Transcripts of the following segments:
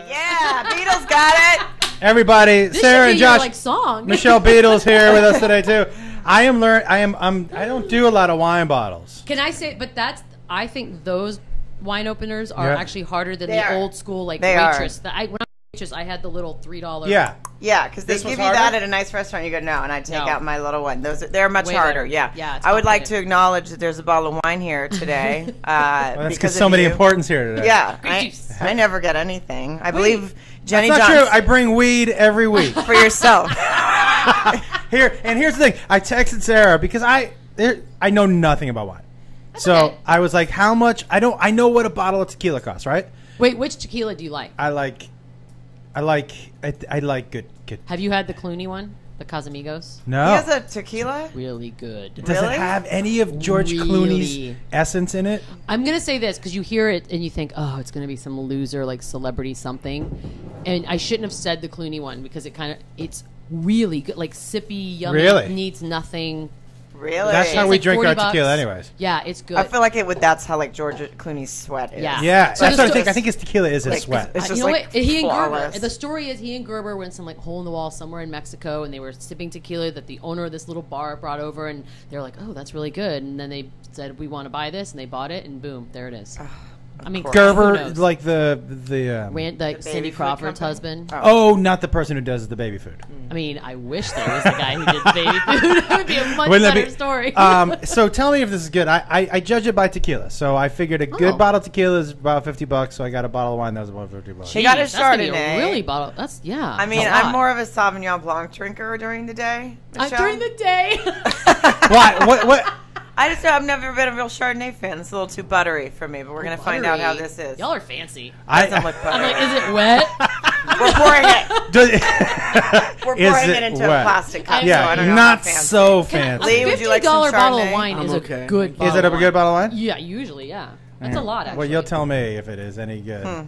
Yeah, Beadle's got it. Everybody, This Sarah should and be your, Josh, like, song. Michelle Beadle's here with us today too. I don't do a lot of wine bottles. Can I say? But I think those wine openers are actually harder than They the are. old school like They waitress. When I was waitress, I had the little $3. Yeah. Yeah, because they This was give you harder? that at a nice restaurant. You go, no, and I take out my little one. They're much Way harder. better. Yeah. Yeah, it's I would like to complicated. acknowledge that there's a bottle of wine here today. Well, that's because of so many you. importance here today. Yeah, Grape juice. I never get anything. I believe Jenny That's not Johnson true. I bring weed every week. for yourself. Here's the thing. I texted Sarah because I know nothing about wine. So okay. I was like, how much? I know what a bottle of tequila costs, right? Wait, which tequila do you like? I like good. Have you had the Clooney one, the Casamigos? No. He has a tequila? Really good. Does Really? it have any of George Clooney's essence in it? I'm gonna say this because you hear it and you think, oh, it's gonna be some loser like celebrity something, and I shouldn't have said the Clooney one because it's really good, like sippy, yummy, Really? needs nothing. Really? That's how It's we like drink our $40. tequila anyways. Yeah, it's good. I feel like that's how like George Clooney's sweat is. Yeah. Yeah, So that's the what I sto- think. I think his tequila is his Like, sweat. it's You just know like what? He and Gerber. flawless. The story is he and Gerber were in some like hole in the wall somewhere in Mexico, and they were sipping tequila that the owner of this little bar brought over, and they were like, "Oh, that's really good." And then they said, "We want to buy this," and they bought it, and boom, there it is. I mean, who Gerber, knows? like the Like Cindy food Crawford's company? husband. oh, not the person who does the baby food. I mean, I wish there was the guy who did the baby food. That would be a much Wouldn't that better be- story. So tell me if this is good. I judge it by tequila. So I figured a good Oh. bottle of tequila is about $50. So I got a bottle of wine that was about $50. He got Jeez, his that's gonna be Chardonnay. a really bottle. That's I mean, that's a I'm lot. more of a Sauvignon Blanc drinker during the day. Michelle. During the day. Why? What? I've never been a real Chardonnay fan. It's a little too buttery for me, but we're gonna find out how this is. Y'all are fancy. Doesn't look I'm buttery. like, is it wet? We're pouring it. Does, We're is pouring it into a wet? plastic cup. Yeah, so I don't know not how fancy. so A fancy. Lee, would you like some $50 bottle of Chardonnay? wine is okay. a good bottle Is it a of good wine. bottle of wine? Yeah, usually, yeah. That's a lot, actually. Well, you'll tell me if it is any good.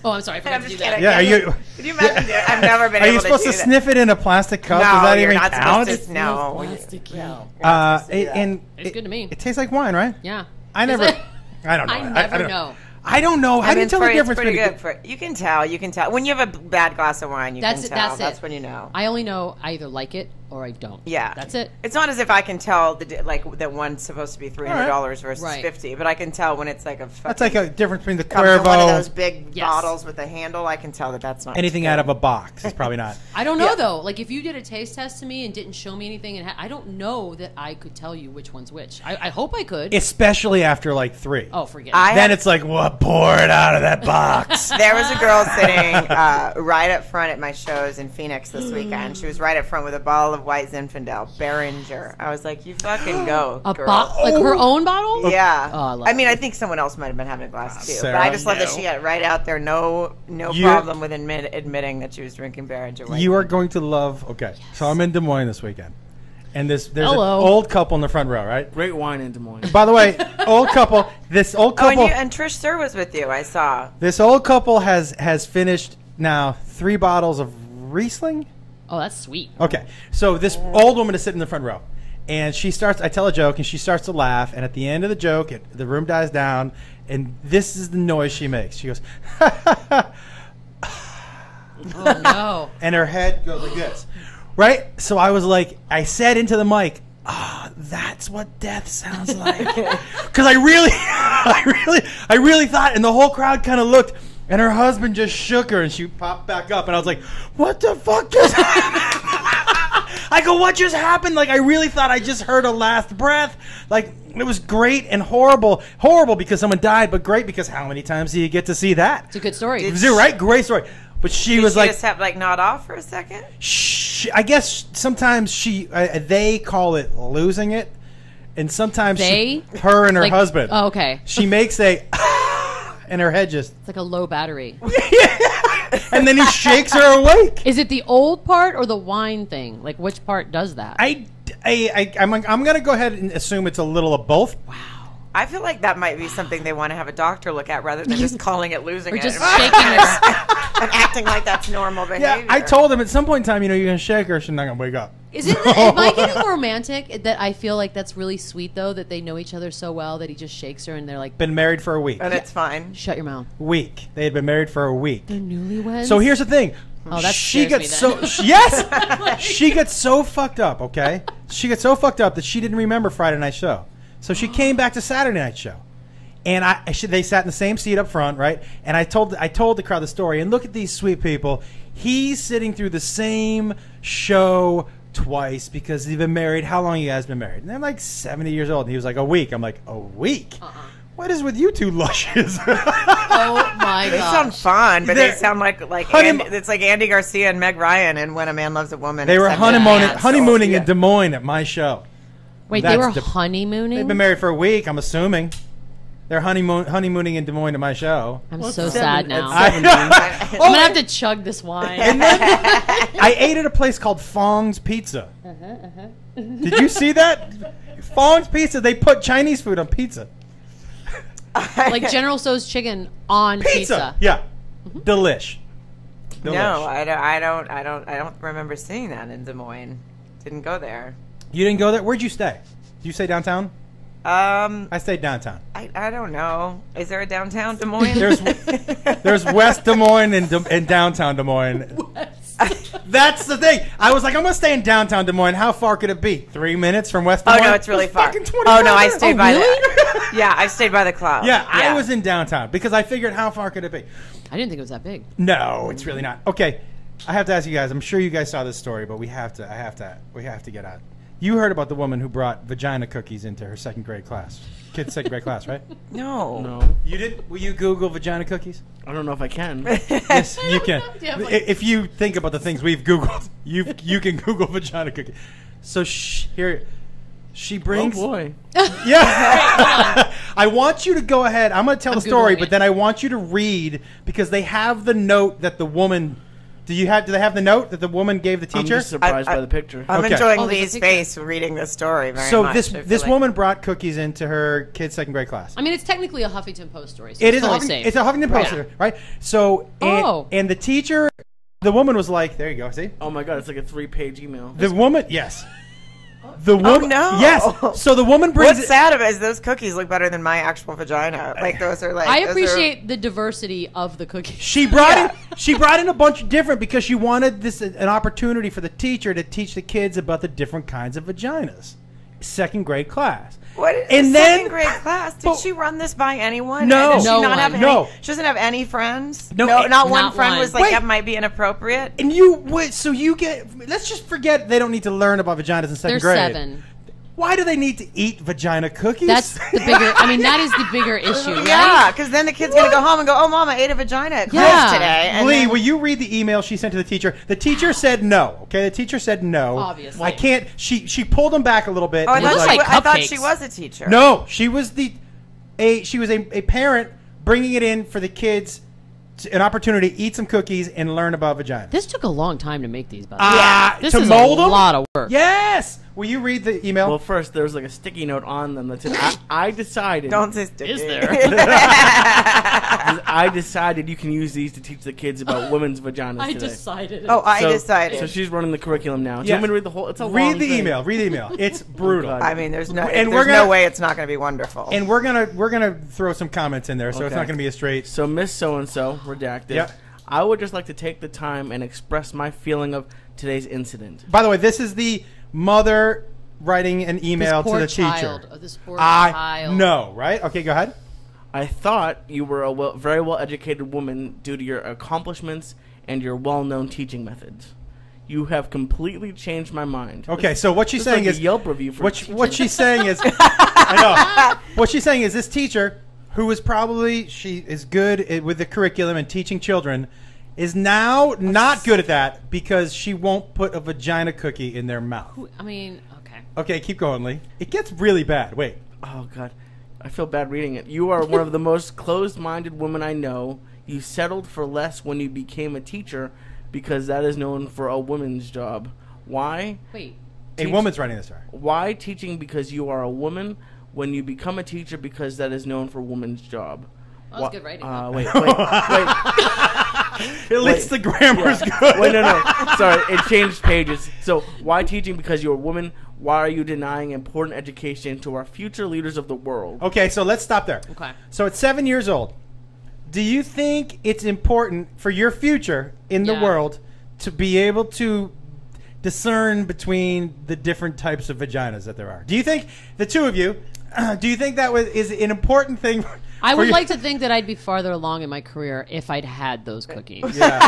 Oh, I'm sorry. I forgot I'm to do just that. kidding. Yeah, are you? Could you imagine doing it? I've never been Are able you supposed to to do sniff it in a plastic cup? No, Does that you're even not count? supposed to. No. Plastic, yeah. And It's good to me. It tastes like wine, right? Yeah. I Is never. it? I don't know. I never don't know. I don't know. How I do mean, you tell the difference it's pretty between good. You can tell. You can tell when you have a bad glass of wine. You can tell. That's it. That's when you know. I only know I either like it or I don't. Yeah, That's it. It's not as if I can tell that one's supposed to be $300 versus Right. $50, but I can tell when it's like a. That's like a difference between the comes in one of those Cuervo. big Yes. bottles with a handle. I can tell that's not Anything good. out of a box is probably not. I don't know Yeah. though. Like if you did a taste test to me and didn't show me anything, and I don't know that I could tell you which one's which. I hope I could. Especially after like 3. Oh, forget I it. Then have- it's like, what? Pour it out of that box. There was a girl sitting right up front at my shows in Phoenix this weekend. She was right up front with a bottle of White Zinfandel, Behringer. I was like, you fucking go, A girl. like her own bottle. Yeah. Oh, I love I mean, I think someone else might have been having a glass too. Sarah, but I just love that no. she had it right out there. No You- problem with admitting that she was drinking Behringer. White You are going to love. Okay, so I'm in Des Moines this weekend, and there's Hello. an old couple in the front row, right? Great wine in Des Moines. By the way, old couple. This old Oh, couple. and Trish Sir was with you. I saw. This old couple has finished now 3 bottles of Riesling. Oh, that's sweet. Okay, so this old woman is sitting in the front row, and she starts. I tell a joke, and she starts to laugh. And at the end of the joke, the room dies down, and this is the noise she makes. She goes, Oh no. and her head goes like this, right? So I was like, I said into the mic, that's what death sounds like, because I really thought, and the whole crowd kind of looked, and her husband just shook her, and she popped back up, and I was like, what the fuck just happened? I go, what just happened? Like, I really thought I just heard a last breath. Like, it was great and horrible because someone died, but great because how many times do you get to see that? It's a good story. It was right, great story. But she was Did like, you just have like nod off for a second? I guess sometimes they call it losing it, and sometimes her and her Like- husband. Oh, okay. She makes a, and her head just, It's like a low battery. and then he shakes her awake. Is it the old part or the wine thing? Like which part does that? I'm gonna go ahead and assume it's a little of both. I feel like that might be something they want to have a doctor look at rather than just calling it losing or it just and shaking her. acting like that's normal behavior. Yeah, I told him at some point in time, you're gonna shake her, she's not gonna wake up. Is it? Am I getting romantic? That I feel like that's really sweet though. That they know each other so well that he just shakes her and they're like, Been married for a week. And it's fine. "Shut your mouth." Week. They had been married for a week. They're newlyweds. So here's the thing. Oh, that she scares gets me then. so yes. She gets so fucked up. Okay, she gets so fucked up that she didn't remember Friday night show. So she came back to Saturday night show, and they sat in the same seat up front, right? And I told the crowd the story. And look at these sweet people. He's sitting through the same show twice because they've been married. How long you guys been married? And they're like 70 years old. And he was like, a week. I'm like, a week? What is with you two lushes? Oh my They god. sound fun, but they sound like it's like Andy Garcia and Meg Ryan and When a Man Loves a Woman. They were except honeymooning yeah. in Des Moines at my show. Wait, That's they were the- honeymooning? They've been married for a week, I'm assuming. They're honeymooning in Des Moines at my show. I'm so sad now. I'm I'm gonna have to chug this wine. I ate at a place called Fong's Pizza. Did you see that? Fong's Pizza, they put Chinese food on pizza. Like General Tso's chicken on pizza. Yeah. Delish. No, I don't remember seeing that in Des Moines. Didn't go there. You didn't go there? Where'd you stay? Did you stay downtown? I stayed downtown. I don't know. Is there a downtown Des Moines? There's West Des Moines and downtown Des Moines. That's the thing. I was like, I'm going to stay in downtown Des Moines. How far could it be? 3 minutes from West Des Moines? Oh, no, it's really far. Fucking 25 Oh, no, I minutes. stayed by the... Yeah, I stayed by the club. Yeah, I was in downtown because I figured how far could it be? I didn't think it was that big. No, it's really not. Okay, I have to ask you guys. I'm sure you guys saw this story, but we have to get out. You heard about the woman who brought vagina cookies into her second grade class. Kid's second grade class, right? No. You did? Will you Google vagina cookies? I don't know if I can. Yes, you can. Yeah, like- If you think about the things we've Googled, you can Google vagina cookies. So here, she brings. Oh boy. Yeah. I want you to go ahead. I'm going to tell the story, Googling but it. then I want you to read because they have the note that the woman. Do they have the note that the woman gave the I'm teacher? just surprised I- by the picture. I'm Okay. enjoying Oh, there's a Lee's picture. face reading this story very So much. this I feel this like- woman brought cookies into her kid's second grade class. I mean, it's technically a Huffington Post story. So It it's is. totally safe. It's a Huffington Post, right? So and the teacher, the woman was like, "There you go. See, Oh my god, it's like a 3-page email. the woman. Yes, the woman. no. Yes. So the woman brings. What's sad about it is those cookies look better than my actual vagina. Like those are like. I those are- appreciate the diversity of the cookies. She brought in a bunch of different because she wanted an opportunity for the teacher to teach the kids about the different kinds of vaginas. Second grade class. What? And then- Second grade class? Did but- she run this by anyone? No. Does she No not one. have any, No. She doesn't have any friends. No, not one not friend one. was like Wait. that might be inappropriate. And you wait. So you get. Let's just forget they don't need to learn about vaginas in 2nd They're grade. 7. Why do they need to eat vagina cookies? That's the bigger. I mean, that is the bigger issue, right? Yeah, because then the kid's gonna go home and go, "Oh, Mom, I ate a vagina at Yeah. class today." And Lee, then- will you read the email she sent to the teacher? The teacher said no. Okay, the teacher said no. Obviously. I can't. She pulled him back a little bit. Oh, I and It thought, was looks she, like I thought she cupcakes. was a teacher. no, she was a parent bringing it in for the kids, an opportunity to eat some cookies and learn about vaginas. This took a long time to make these, by the way. Ah, This to is mold a them? lot of work. Yes. Will you read the email? Well, first there was like a sticky note on them that said, "I decided." Don't say sticky. Is there? I decided you can use these to teach the kids about women's vaginas I today. decided. Oh, I So- decided. So she's running the curriculum now. Do you Yes. want me to read the whole? It's a long read the thing. email. Read the email. It's brutal. God. I mean, there's no, And there's we're no gonna- way it's not going to be wonderful. And we're gonna throw some comments in there, so it's Okay. not gonna be a straight. So Miss So and So redacted. Yep. I would just like to take the time and express my feeling of today's incident. By the way, this is the mother writing an email This poor to the child. teacher. Oh, this poor I child. know, right? Okay, go ahead. I thought you were a very well-educated woman due to your accomplishments and your well-known teaching methods. You have completely changed my mind. Okay, so what she's This is saying like is a Yelp review for what she's saying is I know. What she's saying is this teacher, who is probably she is good with the curriculum and teaching children, is now not good at that because she won't put a vagina cookie in their mouth. I mean, okay. Okay, keep going, Lee. It gets really bad. Wait. Oh God, I feel bad reading it. You are one of the most closed-minded women I know. You settled for less when you became a teacher because that is known for a woman's job. Why? Wait. A woman's writing this, right? Why teaching because you are a woman when you become a teacher because that is known for woman's job? That was good writing, though. Wait. At least the grammar's good. Wait, no. Sorry, it changed pages. So, why teaching? Because you're a woman. Why are you denying important education to our future leaders of the world? Okay, so let's stop there. Okay. So at 7 years old, do you think it's important for your future in the Yeah. world to be able to discern between the different types of vaginas that there are? Do you think, the two of you, do you think that is an important thing? I would you? like to think that I'd be farther along in my career if I'd had those cookies. Yeah.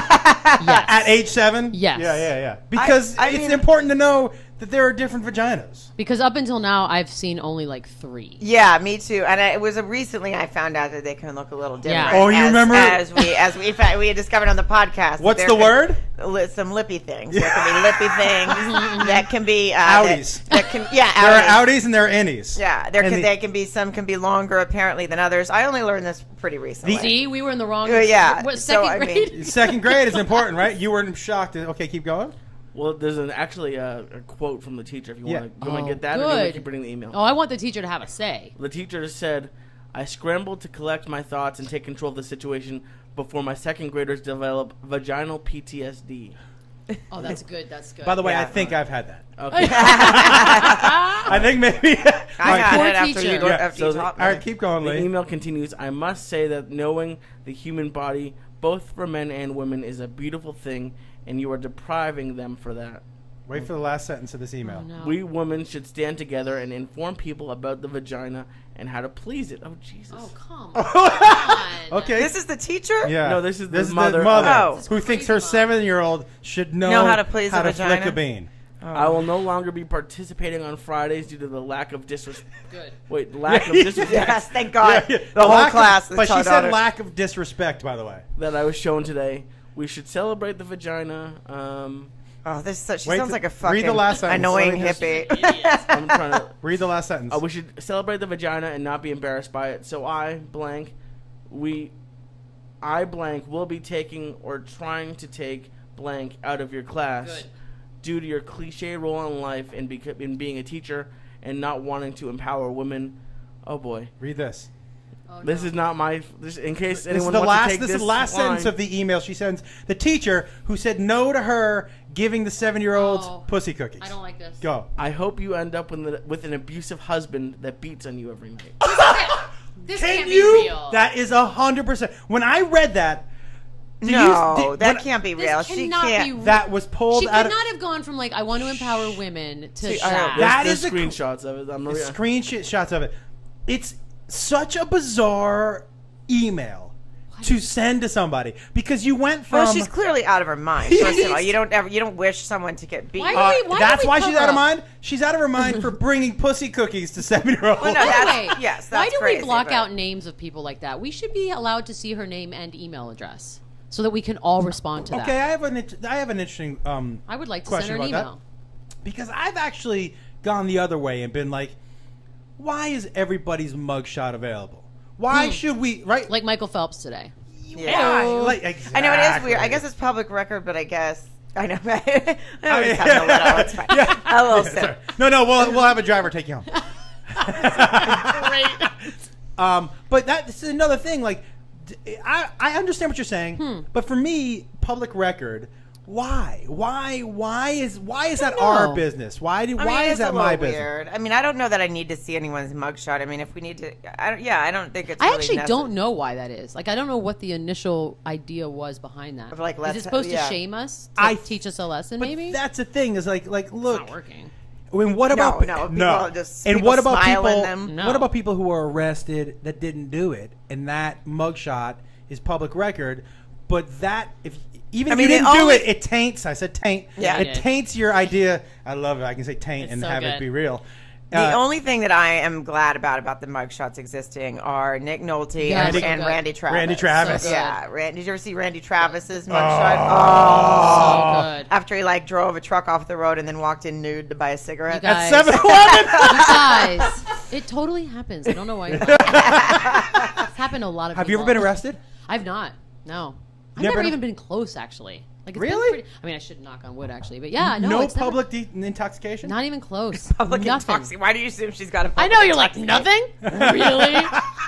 Yes. At age 7? Yes. Yeah. Because I it's mean- important to know that there are different vaginas. Because up until now, I've seen only like 3. Yeah, me too. And it was recently I found out that they can look a little different. Yeah. Oh, you remember? as we had discovered on the podcast. What's that the there word? can- Some lippy things. There can be lippy things. That can be Outies. That can outies. There are outies and there are innies. Yeah, they can be some can be longer apparently than others. I only learned this pretty recently. See, we were in the wrong. Yeah, What, so, second I grade? mean- Second grade is important, right? You weren't shocked. Okay, keep going. Well, there's actually a quote from the teacher. If you Yeah. want to get that, or Good. do you want to keep reading the email? Oh, I want the teacher to have a say. The teacher said, "I scrambled to collect my thoughts and take control of the situation before my second graders develop vaginal PTSD." Oh, that's good. That's good. By the way, Yeah. I think I've had that. Okay. I think maybe. I had Poor it after teacher. you, Yeah. after So you the- taught All me. right, keep going, The Lee. email continues, "I must say that knowing the human body, both for men and women, is a beautiful thing, and you are depriving them for that. Wait for the last sentence of this email. Oh, no. We women should stand together and inform people about the vagina and how to please it." Oh, Jesus. Oh, come on. Okay. This is the teacher? Yeah. No, this is the this mother. Oh. who thinks her Crazy mom. 7-year-old should know Know how to please how a to vagina? flick a bean. I will no longer be participating on Fridays due to the lack of disrespect. Good. Wait, lack of disrespect Yes, thank God. Yeah. The whole Lack of- class is But she taught said on it. lack of disrespect, by the way. that I was shown today. We should celebrate the vagina. Oh, this is such, she Wait sounds to- like a read fucking the last sentence. annoying Let me just- hippie. I'm trying to. Read the last sentence. We should celebrate the vagina and not be embarrassed by it. So I blank will be taking or trying to take blank out of your class Good. due to your cliche role in life and in being a teacher and not wanting to empower women. Oh boy, Read this. Oh, this no. is not my. This, in case This is anyone the wants last. to take This this is the last line. sentence of the email she sends the teacher who said no to her giving the 7-year-old Oh. pussy cookies. I don't like this. Go. I hope you end up with an abusive husband that beats on you every night. This Can can't you? be real. That is 100%. When I read that, No, that when- can't be This real. She cannot can't. be real. That was pulled She out could of not have gone from like I want to empower women to See, Shaq. That There's is a screenshots of it. I'm the re- screenshots of it. It's such a bizarre email to send to somebody because you went from. Well, she's clearly out of her mind. First of all, you don't wish someone to get beat. Why Uh, that's do we why she's cover out of up? mind. She's out of her mind for bringing pussy cookies to 7-year-olds. Well, no, By the that's- way, yes, why that's do crazy, we block but- out names of people like that? We should be allowed to see her name and email address so that we can all respond to Okay, that. I have an interesting I would like to question send her an about email. that. Because I've actually gone the other way and been like, why is everybody's mugshot available? Why should we right? Like Michael Phelps today. Yeah. Why? Like, I know it is weird. I exactly. guess it's public record, but I guess I know. I I mean, was having a little. It's fine. yeah. A little Yeah, sip. sorry. No, we'll have a driver take you home. But this is another thing. Like, I understand what you're saying, but for me, public record. Why? Why is that our know. business? Why I mean, is it's that a my little business? weird. I mean, I don't know that I need to see anyone's mugshot. I mean, if we need to, I don't think it's. I really actually necessary. don't know why that is. Like, I don't know what the initial idea was behind that. Of, like, is let's- it supposed yeah. to shame us? To I- teach us a lesson, But maybe? that's the thing. Is like It's look. not working. I mean, what about No, people no? just- And people what about smile in people? them. No. What about people who are arrested that didn't do it, and that mugshot is public record? But that if even I if mean, you it didn't do only- it, it taints. I said taint. Yeah. it taints your idea. I love it. I can say taint It's and so have it good. be real. The only thing that I am glad about the mugshots existing are Nick Nolte Yeah, and, so and good. Randy Travis. Randy Travis. So good. Yeah, did you ever see Randy Travis's mugshot? Oh. So good. After he like drove a truck off the road and then walked in nude to buy a cigarette. You guys- At 7-Eleven. You guys, it totally happens. I don't know why. It's happened to a lot of Have people. you ever been arrested? I've not. No. I've Never never been- even been close, actually. Like, it's been Really? pretty- I mean, I should knock on wood, actually. But yeah, no. no it's never- public intoxication. Not even close. Public nothing. intoxication. Why do you assume she's got a I public know you're like, intoxication? nothing? Really?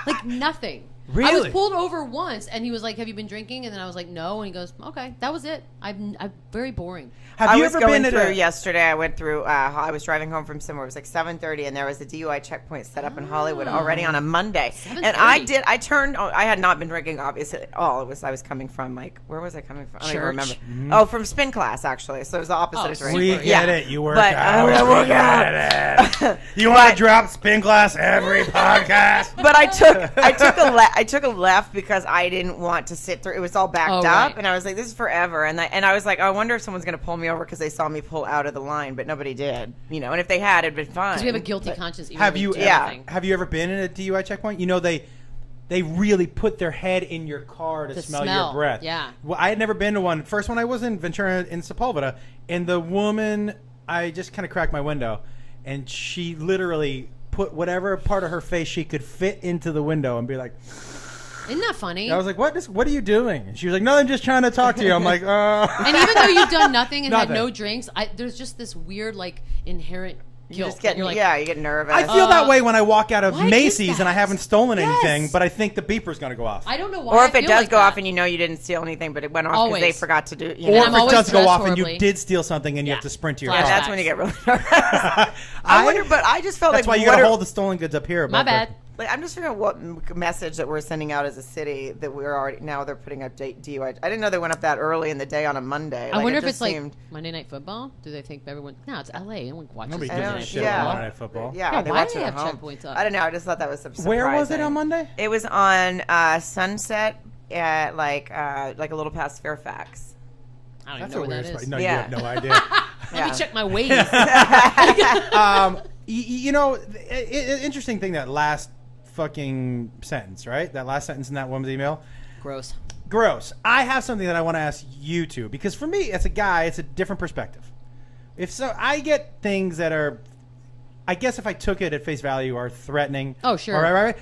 Like, nothing. Really? I was pulled over once, and he was like, "Have you been drinking?" And then I was like, "No." And he goes, "Okay, that was it. I'm very boring." Have I you was ever going been through at a... yesterday. I went through. I was driving home from somewhere. It was like 7:30, and there was a DUI checkpoint set up in Hollywood already on a Monday. And 7:30. I turned. I had not been drinking, obviously, at all. I was coming from like, where was I coming from? I don't even remember. Mm-hmm. Oh, from spin class actually. So it was the opposite of drinking. We get it. You work But, out. I work We get it. You want to drop spin class every podcast? But I took a left because I didn't want to sit through. It was all backed up, right. and I was like, "This is forever." And I was like, "I wonder if someone's going to pull me over because they saw me pull out of the line." But nobody did, And if they had, it'd been fine. Because we have a guilty conscience. even Have when you? we do Yeah. everything. Have you ever been in a DUI checkpoint? They really put their head in your car to smell your breath. Yeah. Well, I had never been to one. First one I was in Ventura in Sepulveda, and the woman, I just kind of cracked my window, and she literally put whatever part of her face she could fit into the window and be like, Isn't that funny? I was like, what are you doing? And she was like, no, I'm just trying to talk to you. I'm like, And even though you've done nothing and had Nothing. no drinks, there's just this weird, like, inherent You guilt. just get, You're like, you get nervous. I feel that way when I walk out of why is Macy's and I that? haven't stolen Yes. anything, but I think the beeper's going to go off. I don't know why. or I if it feel does like go that. off and you know you didn't steal anything, but it went off because they Always. forgot to do. Or I'm if it always does go dressed off and you horribly. did steal something and you Yeah. have to sprint to your Yeah, car. That's when you get really nervous. I wonder, but I just felt That's like why you what got to are- hold the stolen goods up here. My above bad. the- Like, I'm just figuring out what message that we're sending out as a city that we're already now they're putting up DUI. I didn't know they went up that early in the day on a Monday. I wonder it if it's just seemed, like Monday Night Football. Do they think everyone? No, it's LA. No one watches. Nobody Monday gives a Night shit yeah. about Football. Monday Night Football. yeah, why watch do it they at have home. checkpoints up? I don't know. I just thought that was surprising. Where was it on Monday? It was on Sunset at like a little past Fairfax. I don't That's even know a where weird that spot. is. No, Yeah. you have no idea. Let me check my ways. Interesting thing, that last fucking sentence, right? That last sentence in that woman's email. Gross. Gross. I have something that I want to ask you two, because for me, as a guy, it's a different perspective. If so, I get things that are, I guess if I took it at face value, are threatening. Oh, sure. All right.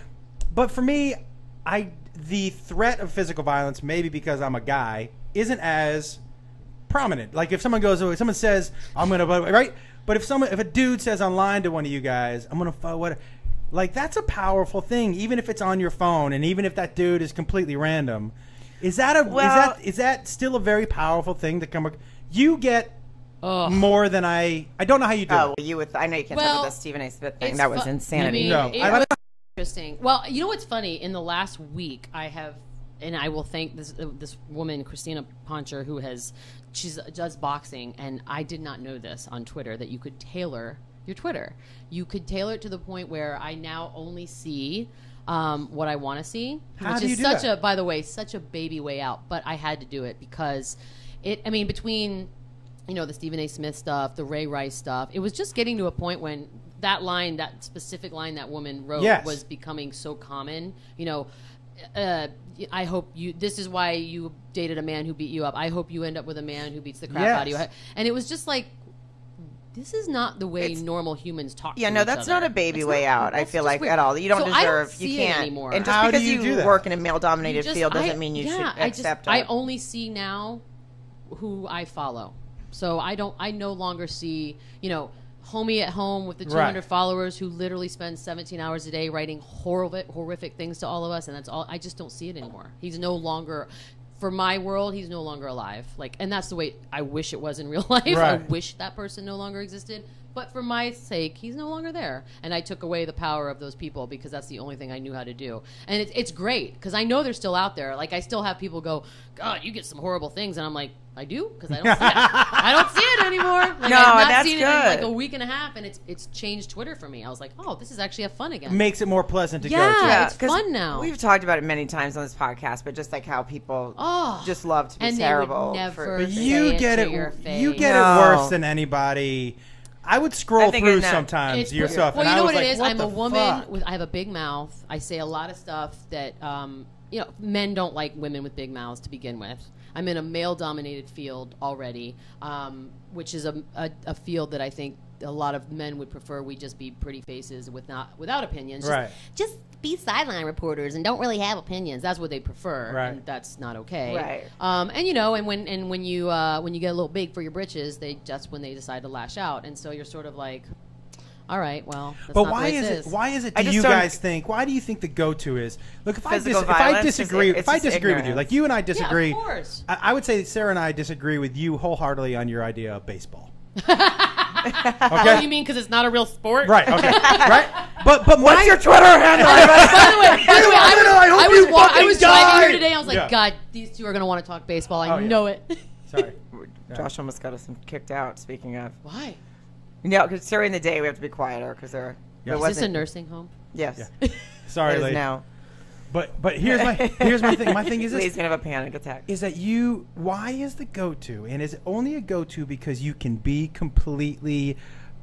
But for me, the threat of physical violence, maybe because I'm a guy, isn't as prominent. Like if someone says, I'm going to, right? But if a dude says online to one of you guys, I'm going to, what? Like, that's a powerful thing, even if it's on your phone, and even if that dude is completely random. Is that still a very powerful thing to come? You get more than I don't know how you do Oh, it. I know you can't talk about the Stephen A. Smith thing. It's That was fu- insanity. I mean, No, it I- was interesting. Well, you know what's funny? In the last week, I have, and I will thank this woman, Christina Poncher, who does boxing, and I did not know this on Twitter, that you could tailor your Twitter. You could tailor it to the point where I now only see what I want to see, How which do you is do such that? by the way, such a baby way out. But I had to do it because between the Stephen A. Smith stuff, the Ray Rice stuff, it was just getting to a point when that specific line that woman wrote Yes. was becoming so common. I hope this is why you dated a man who beat you up. I hope you end up with a man who beats the crap out of you. Yes. And it was just like, this is not the way normal humans talk. Yeah, to no, each that's other. not a baby It's way not- out. I that's feel just like weird. at all. You don't So deserve. I don't You see it can't anymore. And just How do because you do you that? work in a male-dominated field doesn't mean you should I accept I it. only see now who I follow. So I no longer see, homie at home with the 200 Right. followers who literally spends 17 hours a day writing horrific things to all of us, and that's all. I just don't see it anymore. He's no longer, for my world, he's no longer alive. And that's the way I wish it was in real life. I Right. wish that person no longer existed. But for my sake, he's no longer there. And I took away the power of those people because that's the only thing I knew how to do. And it's great because I know they're still out there. Like, I still have people go, God, you get some horrible things. And I'm like, I do? Because I don't see it. I don't see it anymore. Like, No, I've not that's seen it in like good. a week and a half. And it's changed Twitter for me. I was like, oh, this is actually fun again. Makes it more pleasant to go Yeah. to. It's 'cause fun now. We've talked about it many times on this podcast, but just like how people just love to be and terrible. they would never But say you it get to it. your face. You get No. it worse than anybody. I would scroll I think through in that- sometimes It's yourself. Well, and you I know was what like, it is. what I'm the a woman fuck? I have a big mouth. I say a lot of stuff that men don't like women with big mouths to begin with. I'm in a male-dominated field already, which is a field that I think a lot of men would prefer we just be pretty faces without opinions. Right. Just be sideline reporters and don't really have opinions. That's what they prefer, Right. and that's not okay. Right. And when you get a little big for your britches, that's when they decide to lash out, and so you're sort of like, All right, well, that's But not why the way is it it? Why is it? I Do just you don't- guys think? Why do you think the go-to is? Look, if I Physical violence, disagree, it's if I just disagree with you, ignorance. like you and I Yeah, disagree, of course. I would say that Sarah and I disagree with you wholeheartedly on your idea of baseball. Oh, you mean because it's not a real sport? Right. Okay. Right. But What's your Twitter handle? By the way, I was driving die. here today. I was like, Yeah. God, these two are going to want to talk baseball. I Oh, yeah. know it. Sorry. Josh almost got us kicked out. Speaking of, Why? no, because during the day we have to be quieter because there. Yeah. It Is this a wasn't. nursing home? Yes. Yeah. Sorry, It is lady. now. But here's my thing. My thing is He's this: gonna have a panic attack. is that you? Why is the go-to, and is it only a go-to because you can be completely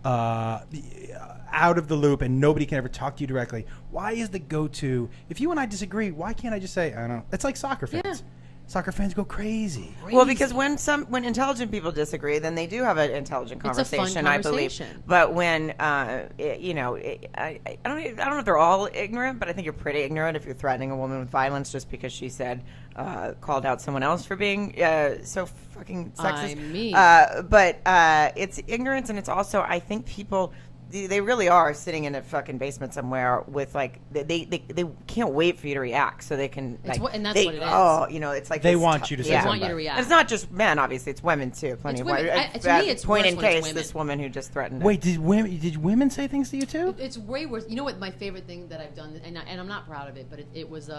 out of the loop and nobody can ever talk to you directly? Why is the go-to? If you and I disagree, why can't I just say, I don't know? It's like soccer fans. Yeah. Soccer fans go crazy. Well, because when intelligent people disagree, then they do have an intelligent It's a fun conversation. I believe. conversation. But when I don't know if they're all ignorant, but I think you're pretty ignorant if you're threatening a woman with violence just because she said called out someone else for being so fucking sexist. I mean. But it's ignorance, and it's also I think people. They really are sitting in a fucking basement somewhere with like they can't wait for you to react so they can It's like and that's they, what it is. Oh, you know, it's like They this want you to say They yeah. want you to back. react. It's not just men, obviously. It's women too. Plenty It's of women. women. To me, it's point worse in when it's case women. this woman who just threatened. Wait, did women say things to you too? It's way worse. You know what? My favorite thing that I've done, and I'm not proud of it, but it was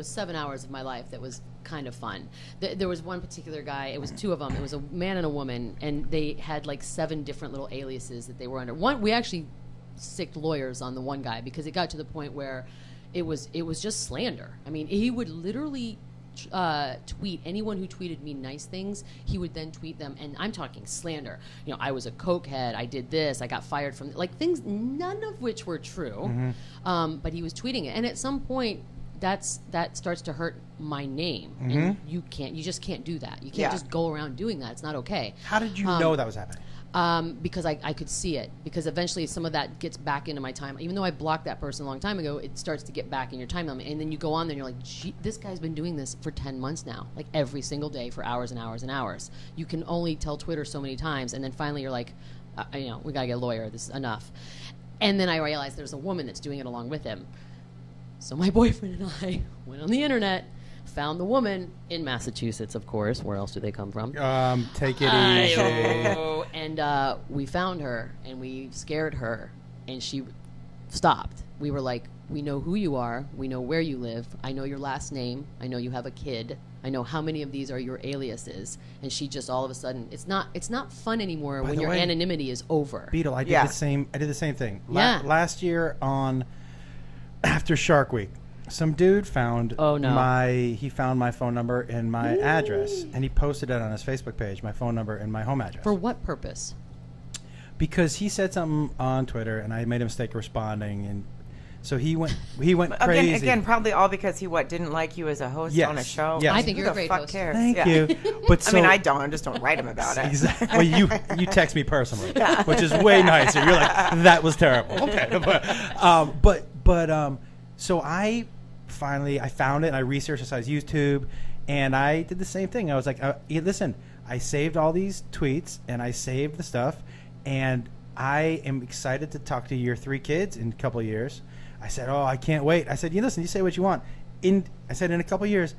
7 hours of my life that was kind of fun. There was one particular guy. It was two of them. It was a man and a woman, and they had like 7 different little aliases that they were under. One, we actually sicked lawyers on the one guy because it got to the point where it was just slander. I mean, he would literally tweet anyone who tweeted me nice things. He would then tweet them, and I'm talking slander. You know, I was a cokehead. I did this. I got fired from like things, none of which were true. But he was tweeting it, and at some point, that starts to hurt my name, and you just can't do that. You can't Yeah. just go around doing that. It's not okay. How did you know that was happening? Because I could see it. Because eventually some of that gets back into my time. Even though I blocked that person a long time ago, it starts to get back in your timeline. And then you go on there and you're like, gee, this guy's been doing this for 10 months now. Like every single day for hours and hours and hours. You can only tell Twitter so many times. And then finally you're like, we got to get a lawyer. This is enough. And then I realized there's a woman that's doing it along with him. So my boyfriend and I went on the internet, found the woman in Massachusetts, of course. Where else do they come from? Take it easy. And we found her, and we scared her, and she stopped. We were like, we know who you are. We know where you live. I know your last name. I know you have a kid. I know how many of these are your aliases. And she just all of a sudden, it's not fun anymore when the your way, anonymity is over. Beadle, I did Yeah. the same. I did the same thing. Yeah. Last year after Shark Week, some dude found he found my phone number and my address, and he posted it on his Facebook page, my phone number and my home address. For what purpose? Because he said something on Twitter, and I made a mistake responding, and so he went crazy. Again, probably all because he didn't like you as a host Yes. on a show. Yes. I think Who you're a the great fuck host. cares? Thank Yeah. you. But I mean, I don't. I just don't write him about it. Exactly. Well, you text me personally, which is way nicer. You're like, that was terrible. Okay, but so I found it and I researched besides YouTube, and I did the same thing. I was like, listen, I saved all these tweets and I saved the stuff, and I am excited to talk to your 3 kids in a couple of years. I said, oh, I can't wait. I said, listen, you say what you want. I said, in a couple of years,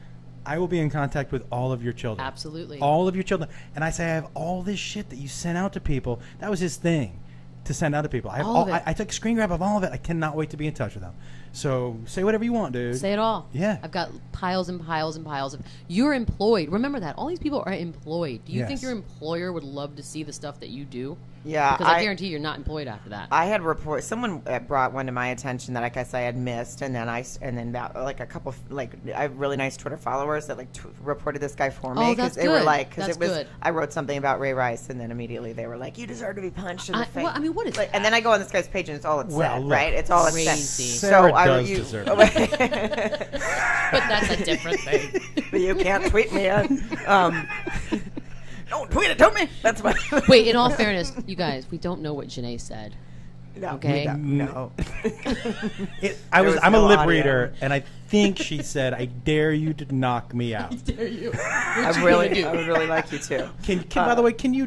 I will be in contact with all of your children. Absolutely. All of your children. And I say, I have all this shit that you sent out to people. That was his thing, to send out to people. I have All of it. I took a screen grab of all of it. I cannot wait to be in touch with them. So say whatever you want, dude. Say it all. Yeah. I've got piles and piles and piles of. You're employed. Remember that. All these people are employed. Do you Yes. think your employer would love to see the stuff that you do? Yeah, Because I guarantee you're not employed after that. I had someone brought one to my attention that I guess I had missed, and then that like a couple I have really nice Twitter followers that reported this guy for me Oh, that's they were good. like because That's it was good. I wrote something about Ray Rice, and then immediately they were like, you deserve to be punched in the face. Well, I mean, what is and then I go on this guy's page and it's all it Well, said, look, right? It's all it said. crazy. Sarah does deserve But that's a different thing. But you can't tweet me. Don't tweet it to me. That's what. Wait, in all fairness, you guys, we don't know what Janae said. No, Okay. no. I'm a no lip audio. reader, and I think she said, I dare you to knock me out. Dare you? I would really like you to. By the way, can you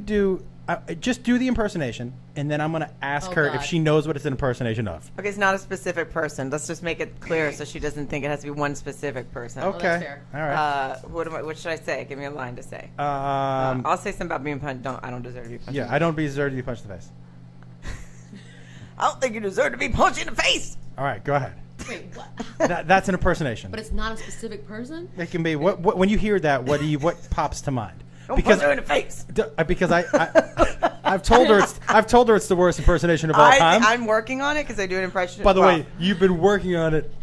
just do the impersonation? and then I'm going to ask her God. if she knows what it's an impersonation of. Okay, it's not a specific person. Let's just make it clear so she doesn't think it has to be one specific person. Okay. that's fair. All right. What should I say? Give me a line to say. Um, I'll say something about being punched. I don't deserve to be punched. yeah, I don't deserve to be punched in the face. I don't think you deserve to be punched in the face. All right, go ahead. Wait, what? That's an impersonation. But it's not a specific person? It can be what when you hear that, what pops to mind? Don't punch her in the face. Because I've told her it's the worst impersonation of all time. I'm working on it because I do an impression. By the way, you've been working on it,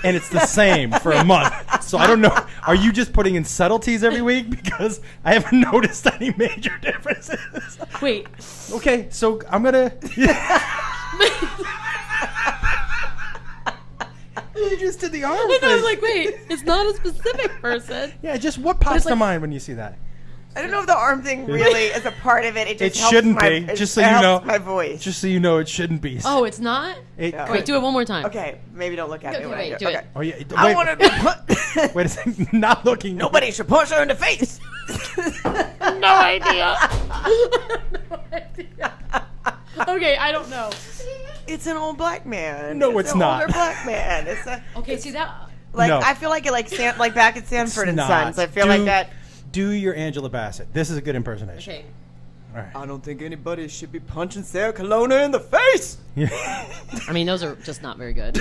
and it's the same for a month. So I don't know. Are you just putting in subtleties every week? Because I haven't noticed any major differences. Wait. Okay, so I'm gonna. You just did the arm And thing. I was like, wait, it's not a specific person. Yeah, just what pops it's to like- mind when you see that? I don't know if the arm thing really is a part of it. It just It helps shouldn't my, be. it Just so you know, helps my voice. Just so you know, it shouldn't be. Oh, it's not? It Yeah. could- Wait, do it one more time. Okay, maybe don't look at Okay, me when wait, I do it. Okay. Oh yeah. I Wait, want to be punched. wait a second. Not looking. Nobody should punch her in the face. No idea. No idea. Okay, I don't know. It's an old black man. No, it's an not. Older black man. It's a, Okay, see that? like No. I feel like it like back at Sanford and Not. Sons. I feel like that. Do your Angela Bassett. This is a good impersonation. Okay. All right. I don't think anybody should be punching Sarah Colonna in the face. I mean, those are just not very good.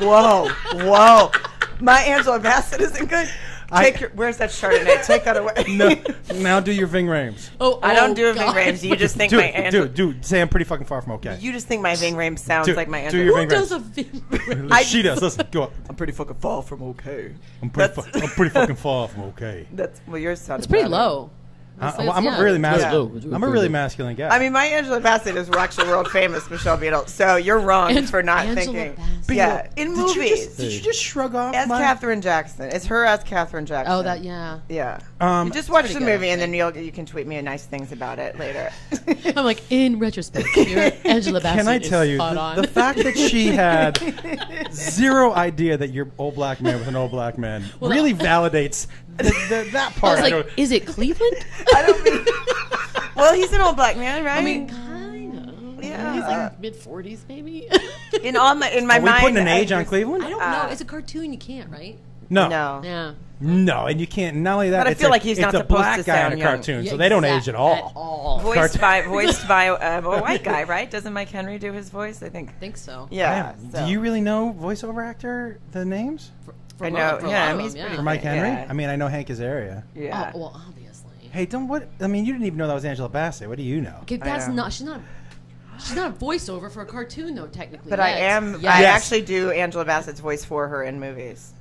Whoa. My Angela Bassett isn't good. Where's that Chardonnay? Take that away. No, now do your Ving Rhames. I don't do a God. Ving Rhames. You just think Do my it, Angela. dude. Say I'm pretty fucking far from okay. You just think my Ving Rhames sounds Do- like my do Angela. your Who Ving does Rhames. a Ving I- She does. Listen, go on. I'm pretty fucking far from okay. I'm pretty fucking far from okay. That's well, yours sounded It's pretty better. low. I'm a really masculine. Yeah. I'm a really masculine guy. I mean, my Angela Bassett is actually world famous Michelle Beadle. So you're wrong for not Angela thinking. Bassett. Yeah, in movies. Did you just shrug off? As my... Catherine Jackson. It's her as Catherine Jackson. Oh, that, yeah. Yeah. You just watch the pretty good, movie and then actually. you can tweet me nice things about it later. I'm like, in retrospect, your Angela Bassett Can I is tell you, spot on. the fact that she had zero idea that you're old black man with an old black man really validates that I part. was I like, don't- is it Cleveland? I don't mean. Well, he's an old black man, right? I mean, kind of. Yeah. He's like mid-40s, maybe. in my Are we mind, putting an I age on just- Cleveland? I don't know. It's a cartoon. You can't, right? No. No. Yeah. And you can't. Not only that, But I it's feel a, like he's it's not a supposed black to guy in sound a young. cartoon, Yeah, so they don't age exact- at all. At all. Voiced by a white guy, right? Doesn't Mike Henry do his voice? I think. I think so. Yeah. Man, so. do you really know voiceover actor the names For I a know. lot- for a lot Yeah, of he's them, pretty for Mike Henry? Yeah. I mean, I know Hank Azaria. Yeah. Oh, well, obviously. Hey, don't what? I mean, you didn't even know that was Angela Bassett. What do you know? Okay, that's know. not. She's not. She's not a voiceover for a cartoon, though. Technically, But yet. I am. Yes. I Yes. actually do Angela Bassett's voice for her in movies.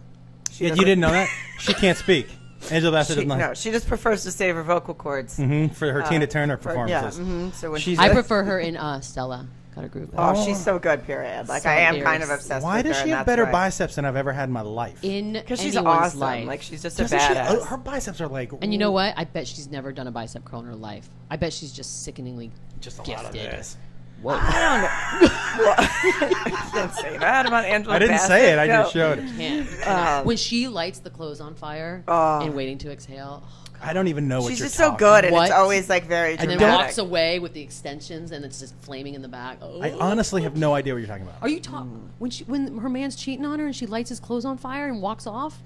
She You doesn't- didn't know that? She can't speak. Angela Bassett She, doesn't know. no, she just prefers to save her vocal cords. For her Tina Turner For- yeah. performances. So when She's- I prefer her in Stella. Got a group. Oh, she's so good. Period. Like So I am very kind of s- obsessed. Why with does her, she and have that's better why. biceps than I've ever had in my life? In Because she's anyone's awesome. life. Like she's just a Doesn't she? badass. Her biceps are like. And you know what? I bet she's never done a bicep curl in her life. I bet she's just sickeningly Just a gifted. lot of this. Whoa. I didn't say that about Angela. I didn't Bassett. say it. I No. just showed it. Can't. When she lights the clothes on fire and waiting to exhale, oh, God. I don't even know what She's you're just so talking good, and What? it's always like very and dramatic. then walks away with the extensions, and it's just flaming in the back. Oh. I honestly have no idea what you're talking about. Are you talking when her man's cheating on her and she lights his clothes on fire and walks off?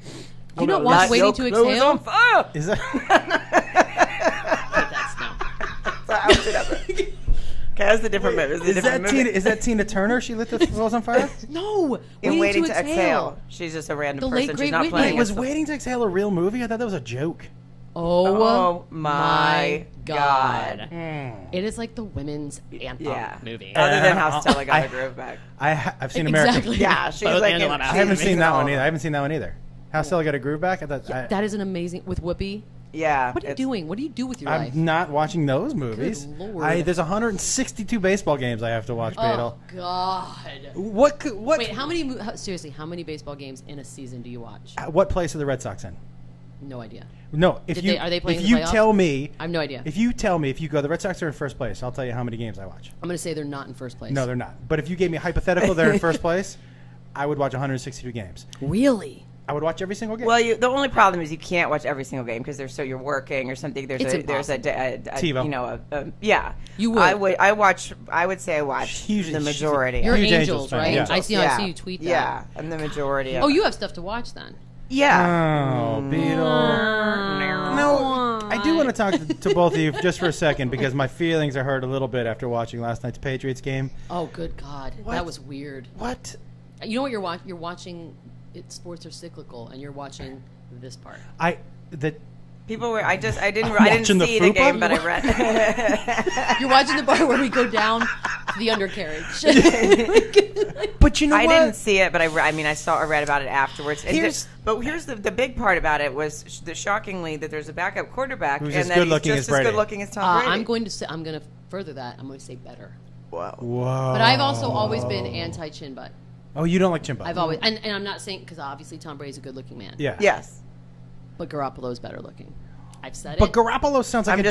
Do you no, not watch Light Waiting your to clothes Exhale? on fire. Is that? Wait, that's no. So I would do that. Okay, that's a different movie. It's a Is different that movie. Tina? Is that Tina Turner? She lit the clothes on fire. No. In Waiting to Exhale. She's just a random The late, person. great She's not Whitney. playing. Wait, was a- Waiting to Exhale a real movie? I thought that was a joke. Oh, my God. It is like the women's anthem Yeah. movie. Other than how Stella got I- her groove back. I've seen American. Exactly. Yeah, she's Both like. Angela in- Bassett. I haven't she's seen that all one of either. I them. haven't seen that one either. How Stella got a groove back? I thought That is an amazing with Whoopi. Yeah. What are you it's- doing? What do you do with your life? I'm not watching those movies. Good Lord. There's 162 baseball games I have to watch, Beadle. Oh God! What? Wait, seriously, how many baseball games in a season do you watch? What place are the Red Sox in? No idea. No, if Are they playing if the you playoffs? tell me, I have no idea. if you tell me if you go, the Red Sox are in first place. I'll tell you how many games I watch. I'm going to say they're not in first place. No, they're not. But if you gave me a hypothetical, they're in first place. I would watch 162 games. Really? I would watch every single game. Well, the only problem is you can't watch every single game because you're working or something. There's a TiVo. you know yeah. You would. I would say I watch Huge- the majority. You're Huge Angels, Angels fan, right? yeah. I see you tweet that. Yeah, I'm the majority. Oh, you have stuff to watch then. Yeah. Oh, Beadle. No, I do want to talk to both of you just for a second because my feelings are hurt a little bit after watching last night's Patriots game. Oh, good God. What? That was weird. What? You know what you're watching? You're watching Sports Are Cyclical, and you're watching this part. People were. I didn't watching the see the FUPA? game, but I read. You're watching the part where we go down to the undercarriage. But you know I what? didn't see it, but I read about it afterwards. And Here's- but here's the big part about it was shockingly that there's a backup quarterback Who's and as that good he's looking just as as Brady. good looking as Tom Brady. I'm going to further that. I'm going to say better. Whoa. Whoa. But I've also always been anti-chin butt. Oh, you don't like chin butt? I've always, and I'm not saying because obviously Tom Brady's a good-looking man. Yeah. Yes. But Garoppolo's better looking. I've said But it. Garoppolo sounds like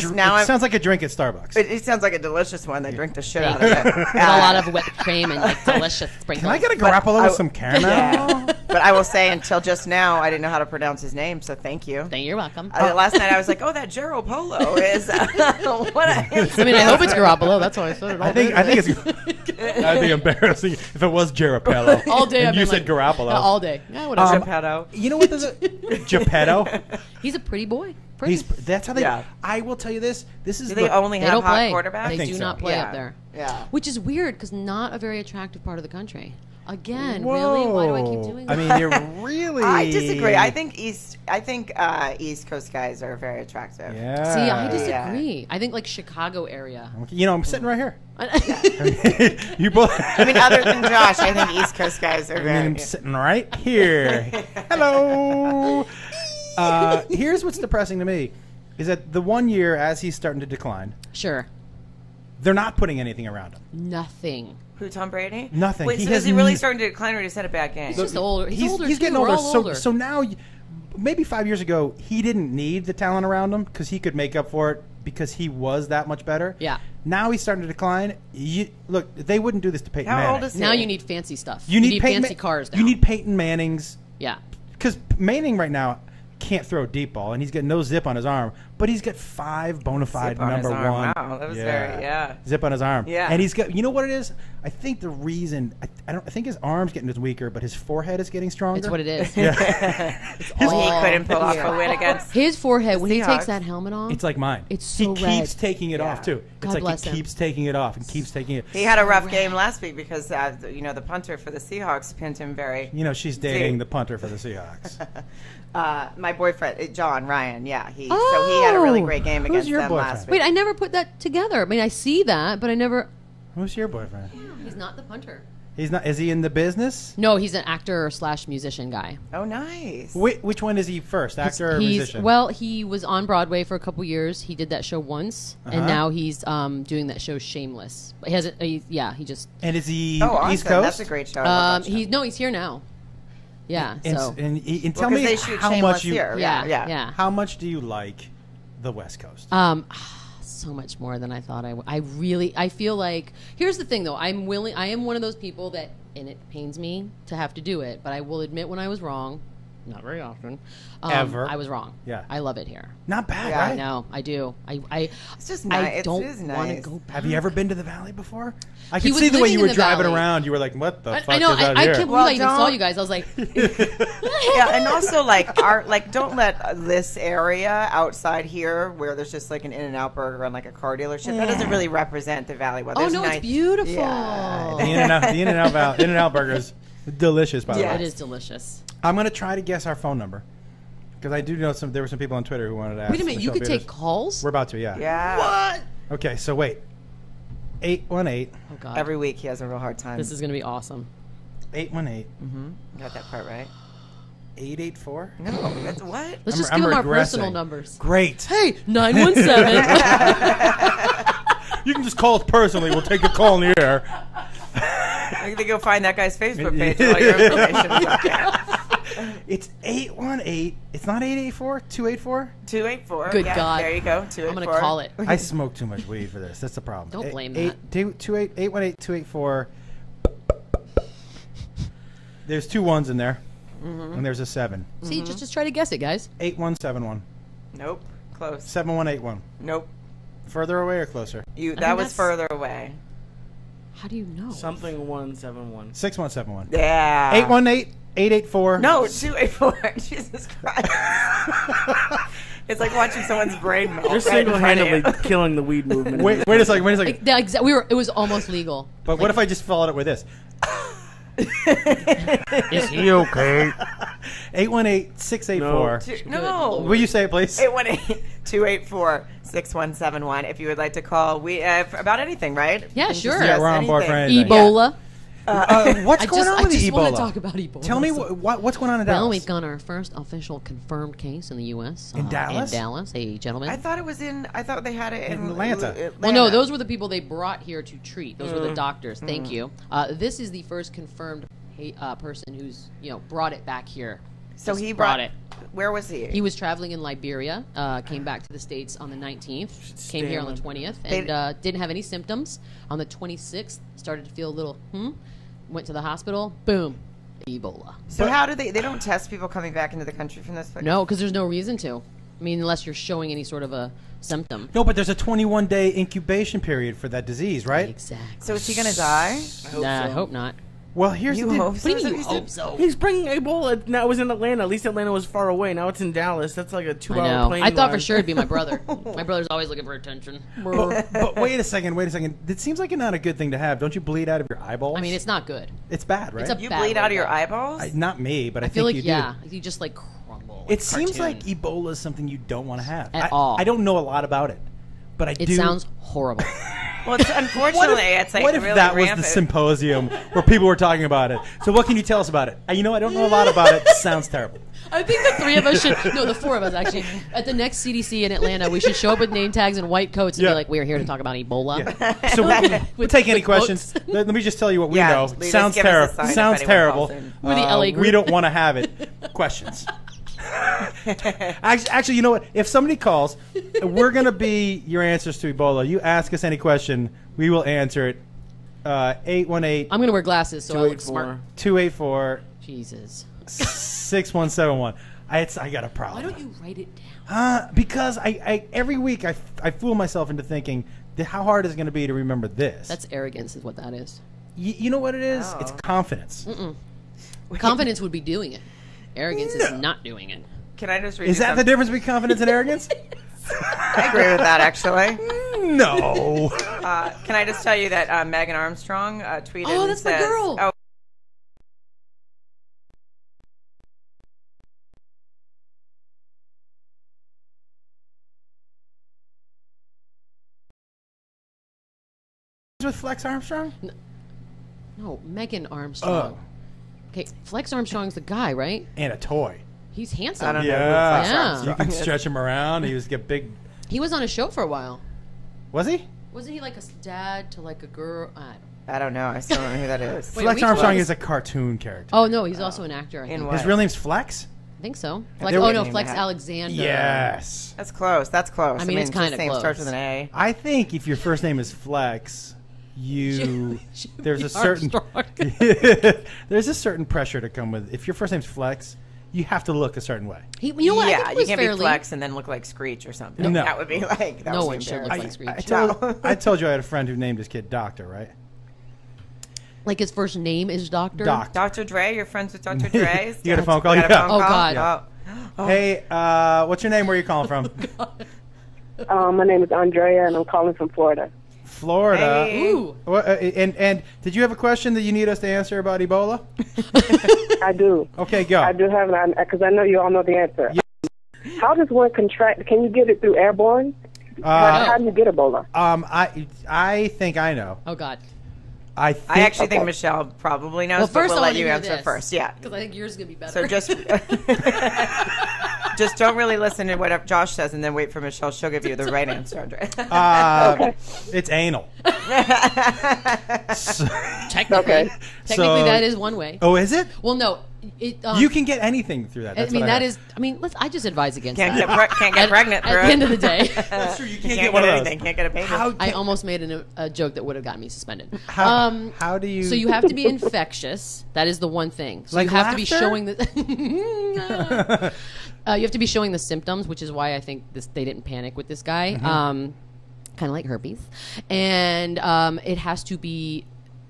sounds like a drink at Starbucks. It sounds like a delicious one. They drink the shit out of it. With a lot of whipped cream and like delicious sprinkles. Can I get a Garoppolo with some caramel? Yeah. But I will say, until just now, I didn't know how to pronounce his name, so thank you. You're welcome. Last night I was like, oh, that Jero Polo is what I mean, I hope it's Garoppolo. That's why I said it. I think it's that'd be embarrassing if it was Jarapello. All day. And I've you been said like, Garoppolo. all day. Yeah, whatever. Geppetto. You know what? There's a Geppetto. He's a pretty boy. Pretty. That's how they. Yeah. I will tell you this. This is Do they only They have don't hot play. quarterbacks? They think do so. not play Yeah. up there. Yeah. Which is weird because not a very attractive part of the country. Again, Whoa. really? Why do I keep doing that? I mean, you're really. I disagree. I think East Coast guys are very attractive. Yeah. See, I disagree. I think like Chicago area. You know, I'm sitting right here. You both. I mean, other than Josh, I think East Coast guys are I mean, very. I'm sitting right here. Hello. Here's what's depressing to me is that the 1 year as he's starting to decline, Sure. they're not putting anything around him. Nothing. Who, Tom Brady? Nothing. Wait, He so has is he really n- starting to decline or just had a bad game? He's just older. He's older. He's too. getting We're older. all older. So now, maybe 5 years ago, he didn't need the talent around him because he could make up for it because he was that much better. Yeah. Now he's starting to decline. Look, they wouldn't do this to Peyton How Manning. old is he? Now you need fancy stuff. You need Peyton fancy cars now. You need Peyton Manning's. Yeah. Because Manning right now can't throw a deep ball, and he's got no zip on his arm, but he's got 5 bona fide Zip on his number arm. one. Wow, that was very, yeah. Zip on his arm. Yeah. And he's got, you know what it is? I think the reason, I think his arm's getting weaker, but his forehead is getting stronger. It's what it is. Yeah. He all couldn't pull off here. a win against. His forehead, when he Seahawks. takes that helmet off, It's like mine. It's so He red. keeps taking it off, Yeah. too. God It's like bless he him. keeps taking it off and keeps taking it. He had a rough game last week because the punter for the Seahawks pinned him very. You know, she's dating the punter for the Seahawks. My boyfriend, John Ryan. Yeah, so he had a really great game Who's against your them boyfriend? last week. Wait, I never put that together. I mean, I see that, but I never. Who's your boyfriend? He's not the punter. He's not. Is he in the business? No, he's an actor / musician guy. Oh, nice. Which one is he first, actor or musician? Well, he was on Broadway for a couple years. He did that show once, Uh-huh. and now he's doing that show Shameless. But he hasn't. He just. And is he Oh, awesome. East Coast? That's a great show. I love that show. He's here now. Yeah. And, So. and tell Well, 'cause me they shoot how Shameless much you here. Yeah. how much do you like the West Coast? So much more than I thought I feel like, here's the thing though, I am one of those people that, and it pains me to have to do it, but I will admit when I was wrong. Not very often. Ever. I was wrong. Yeah. I love it here. Not bad, Yeah, right? I know. I do. It's just I nice. don't It is want to nice. go back. Have you ever been to the Valley before? I He could was see the way living you in were the driving Valley. around. You were like, "What the fuck I know. is out I here?" can't believe Well, I even saw don't- you guys. I was like, Yeah, and also don't let this area outside here where there's just like an In-N-Out burger and like a car dealership. That doesn't really represent the Valley. Well, oh there's no, nice, it's beautiful. Yeah. The In-N-Out burgers, delicious by the Yeah. way. It is delicious. I'm gonna try to guess our phone number because I do know there were some people on Twitter who wanted to ask. Wait a minute, you Michelle could Peters. take calls? We're about to, yeah. Yeah. What? Okay, so wait, 818 Oh god. Every week he has a real hard time. This is going to be awesome. 818 Got that part right. 884. No, that's what? Let's just I'm give them our regressing. personal numbers. Great. Hey, 917. You can just call us personally. We'll take a call in the air. I think go find that guy's Facebook page. All your information is up there. It's 818. It's not 884. 284. 284. Good yeah, God. There you go. 284. I'm going to call it. I smoke too much weed for this. That's the problem. Don't blame that. 818 284. There's 2 1s in there. and there's a 7. See, just try to guess it, guys. 8171. Nope. Close. 7181. Nope. Further away or closer? That think was that's- further away. How do you know? Something 171. 6171. Yeah. 818-884. No, 284. Jesus Christ. It's like watching someone's brain melt. You're right in front of single-handedly you. killing the weed movement. Wait a second. Like, it was almost legal. But what if I just followed it with this? Is he okay? 818-684. No. Will you say it, please? 818-284-6171. If you would like to call, we about anything, right? Yeah, You can sure. just Yeah, ask we're on board for anything. anything. Ebola. What's going on with I the just want Ebola? to talk about Ebola. Tell me what's going on in Dallas. Well, we've got our first official confirmed case in the U.S. In Dallas? In Dallas, a gentleman. I thought they had it in Atlanta. Well, no, those were the people they brought here to treat. Those were the doctors. Thank you. This is the first confirmed person who's brought it back here. So Just he brought it. Where was he? He was traveling in Liberia, came back to the States on the 19th, came here on the 20th, and didn't have any symptoms. On the 26th, started to feel a little, went to the hospital, boom, Ebola. So how do they don't test people coming back into the country from this? No, because there's no reason to. I mean, unless you're showing any sort of a symptom. No, but there's a 21-day incubation period for that disease, right? Exactly. So is he going to die? I hope not. Well, here's You the hope What do you so? mean you hope so? He's bringing Ebola. Now it was in Atlanta. At least Atlanta was far away. Now it's in Dallas. That's like a 2-hour I know. plane I thought for ride. sure it'd be my brother. My brother's always looking for attention. But wait a second. It seems like not a good thing to have. Don't you bleed out of your eyeballs? I mean, it's not good. it's bad, right? It's a You bad bleed out of way your to go. eyeballs? Not me, but I, I feel think like, you yeah, do. you just like crumble. It seems like cartoon. Ebola is something you don't want to have. At all. I don't know a lot about it, but I It do. sounds horrible. Well, unfortunately, it's like What if really that was rampant. the symposium where people were talking about it? So what can you tell us about it? I don't know a lot about it. Sounds terrible. I think the three of us should, no, the four of us actually, at the next CDC in Atlanta, we should show up with name tags and white coats and Yeah. be like, we're here to talk about Ebola. So we'll With- take any with questions. quotes. Let me just tell you what we Yeah, know. just Sounds give us a terrible. sign if Sounds anyone terrible. calls in. We're the LA We group. don't want to have it. Questions. Actually, you know what? If somebody calls, we're going to be your answers to Ebola. You ask us any question, we will answer it. 818 I'm going to wear glasses so I look 284. smart. 284 Jesus. 6171. I got a problem. Why don't you write it down? Because I every week I fool myself into thinking how hard is it going to be to remember this. That's arrogance is what that is. You know what it is? Oh. It's confidence. Confidence would be doing it. Arrogance is not doing it. Can I just read Is you that the something? difference between confidence and arrogance? I agree with that, actually. No. Can I just tell you that Megan Armstrong tweeted Oh, and that's my says, girl. Oh, With Flex Armstrong? No, Megan Armstrong. Okay, Flex Armstrong's the guy, right? And a toy. He's handsome. I don't know. Yeah. Flex Yeah. Armstrong You can is. stretch him around. He was get big. He was on a show for a while. Was he? Wasn't he like a dad to like a girl? I don't know. I still don't know who that is. Wait, Flex we- Armstrong Flex? is a cartoon character. Oh no, he's also an actor. I In think. what? His real name's Flex? I think so. I Like, think oh we no, named Flex that. Alexander. Yes. That's close. That's close. I mean, it's his kinda name starts close. with an A. I think if your first name is Flex, Should there's be a certain Armstrong. there's a certain pressure to come with. If your first name's Flex, you have to look a certain way. You know what? I Yeah, think it you was can't fairly. be Flex and then look like Screech or something. No. That would be like that No would one be should look embarrassing. like Screech. I told you I had a friend who named his kid Doctor, right? Like his first name is Doctor. Doc. Dr. Dre, you're friends with Dr. Dre? You got a phone call? You got a Yeah. phone Oh, call? God. Oh. Hey, what's your name? Where are you calling from? My name is Andrea, and I'm calling from Florida. Florida. Hey. Ooh. And did you have a question that you need us to answer about Ebola? I do. Okay, go. I do have an because I know you all know the answer. How does one contract? Can you get it through airborne? How do you get Ebola? I think I know. Oh God. I I think Okay. Michelle probably knows, Well, but first we'll I let want to you hear answer this. first. Yeah. Because I think yours is gonna be better. So just just don't really listen to what Josh says, and then wait for Michelle. She'll give you the right answer, Andre. Okay. It's anal. technically, Okay. technically So- that is one way. Oh, is it? Well, no, You can get anything through that. That's I mean, what that heard. is. I mean, I just advise against Can't that. get pregnant. At the end of the day, That's true. You can't Can't get one get of those. anything. Can't get a baby. I almost made a joke that would have gotten me suspended. How do you? So you have to be infectious. That is the one thing. So Like you have to be laughter? showing the. You have to be showing the symptoms, which is why I think they didn't panic with this guy. Mm-hmm. Kind of like herpes, and it has to be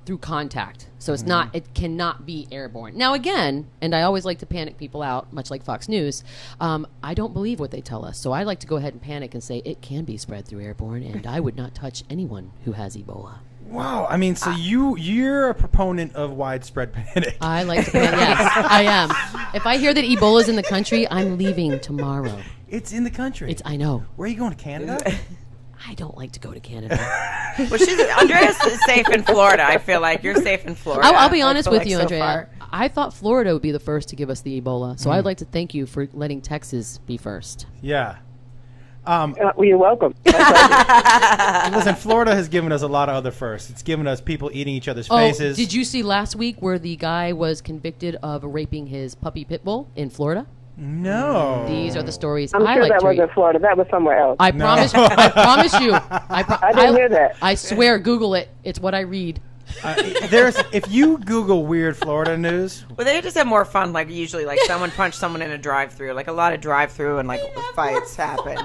through contact. So it's not. It cannot be airborne. Now again, and I always like to panic people out, much like Fox News. I don't believe what they tell us, so I like to go ahead and panic and say it can be spread through airborne, and I would not touch anyone who has Ebola. Wow. I mean, so you're a proponent of widespread panic. I like to panic. Yes, I am. If I hear that Ebola's in the country, I'm leaving tomorrow. It's in the country. I know. Where are you going to Canada? I don't like to go to Canada. Well, Andrea's safe in Florida. I feel like you're safe in Florida. I'll be I honest feel with like you, so Andrea. far. I thought Florida would be the first to give us the Ebola, so I'd like to thank you for letting Texas be first. Yeah. Well, you're welcome. Listen, Florida has given us a lot of other firsts. It's given us people eating each other's faces. Did you see last week where the guy was convicted of raping his puppy pit bull in Florida? No. These are the stories I'm I sure like that to read. wasn't Florida. That was somewhere else. I promise. I promise you. I didn't hear that. I swear, Google it. It's what I read. If you Google weird Florida news, Well, they just have more fun. Like usually, like someone punched someone in a drive-through. Like a lot of drive-through and like fights happen.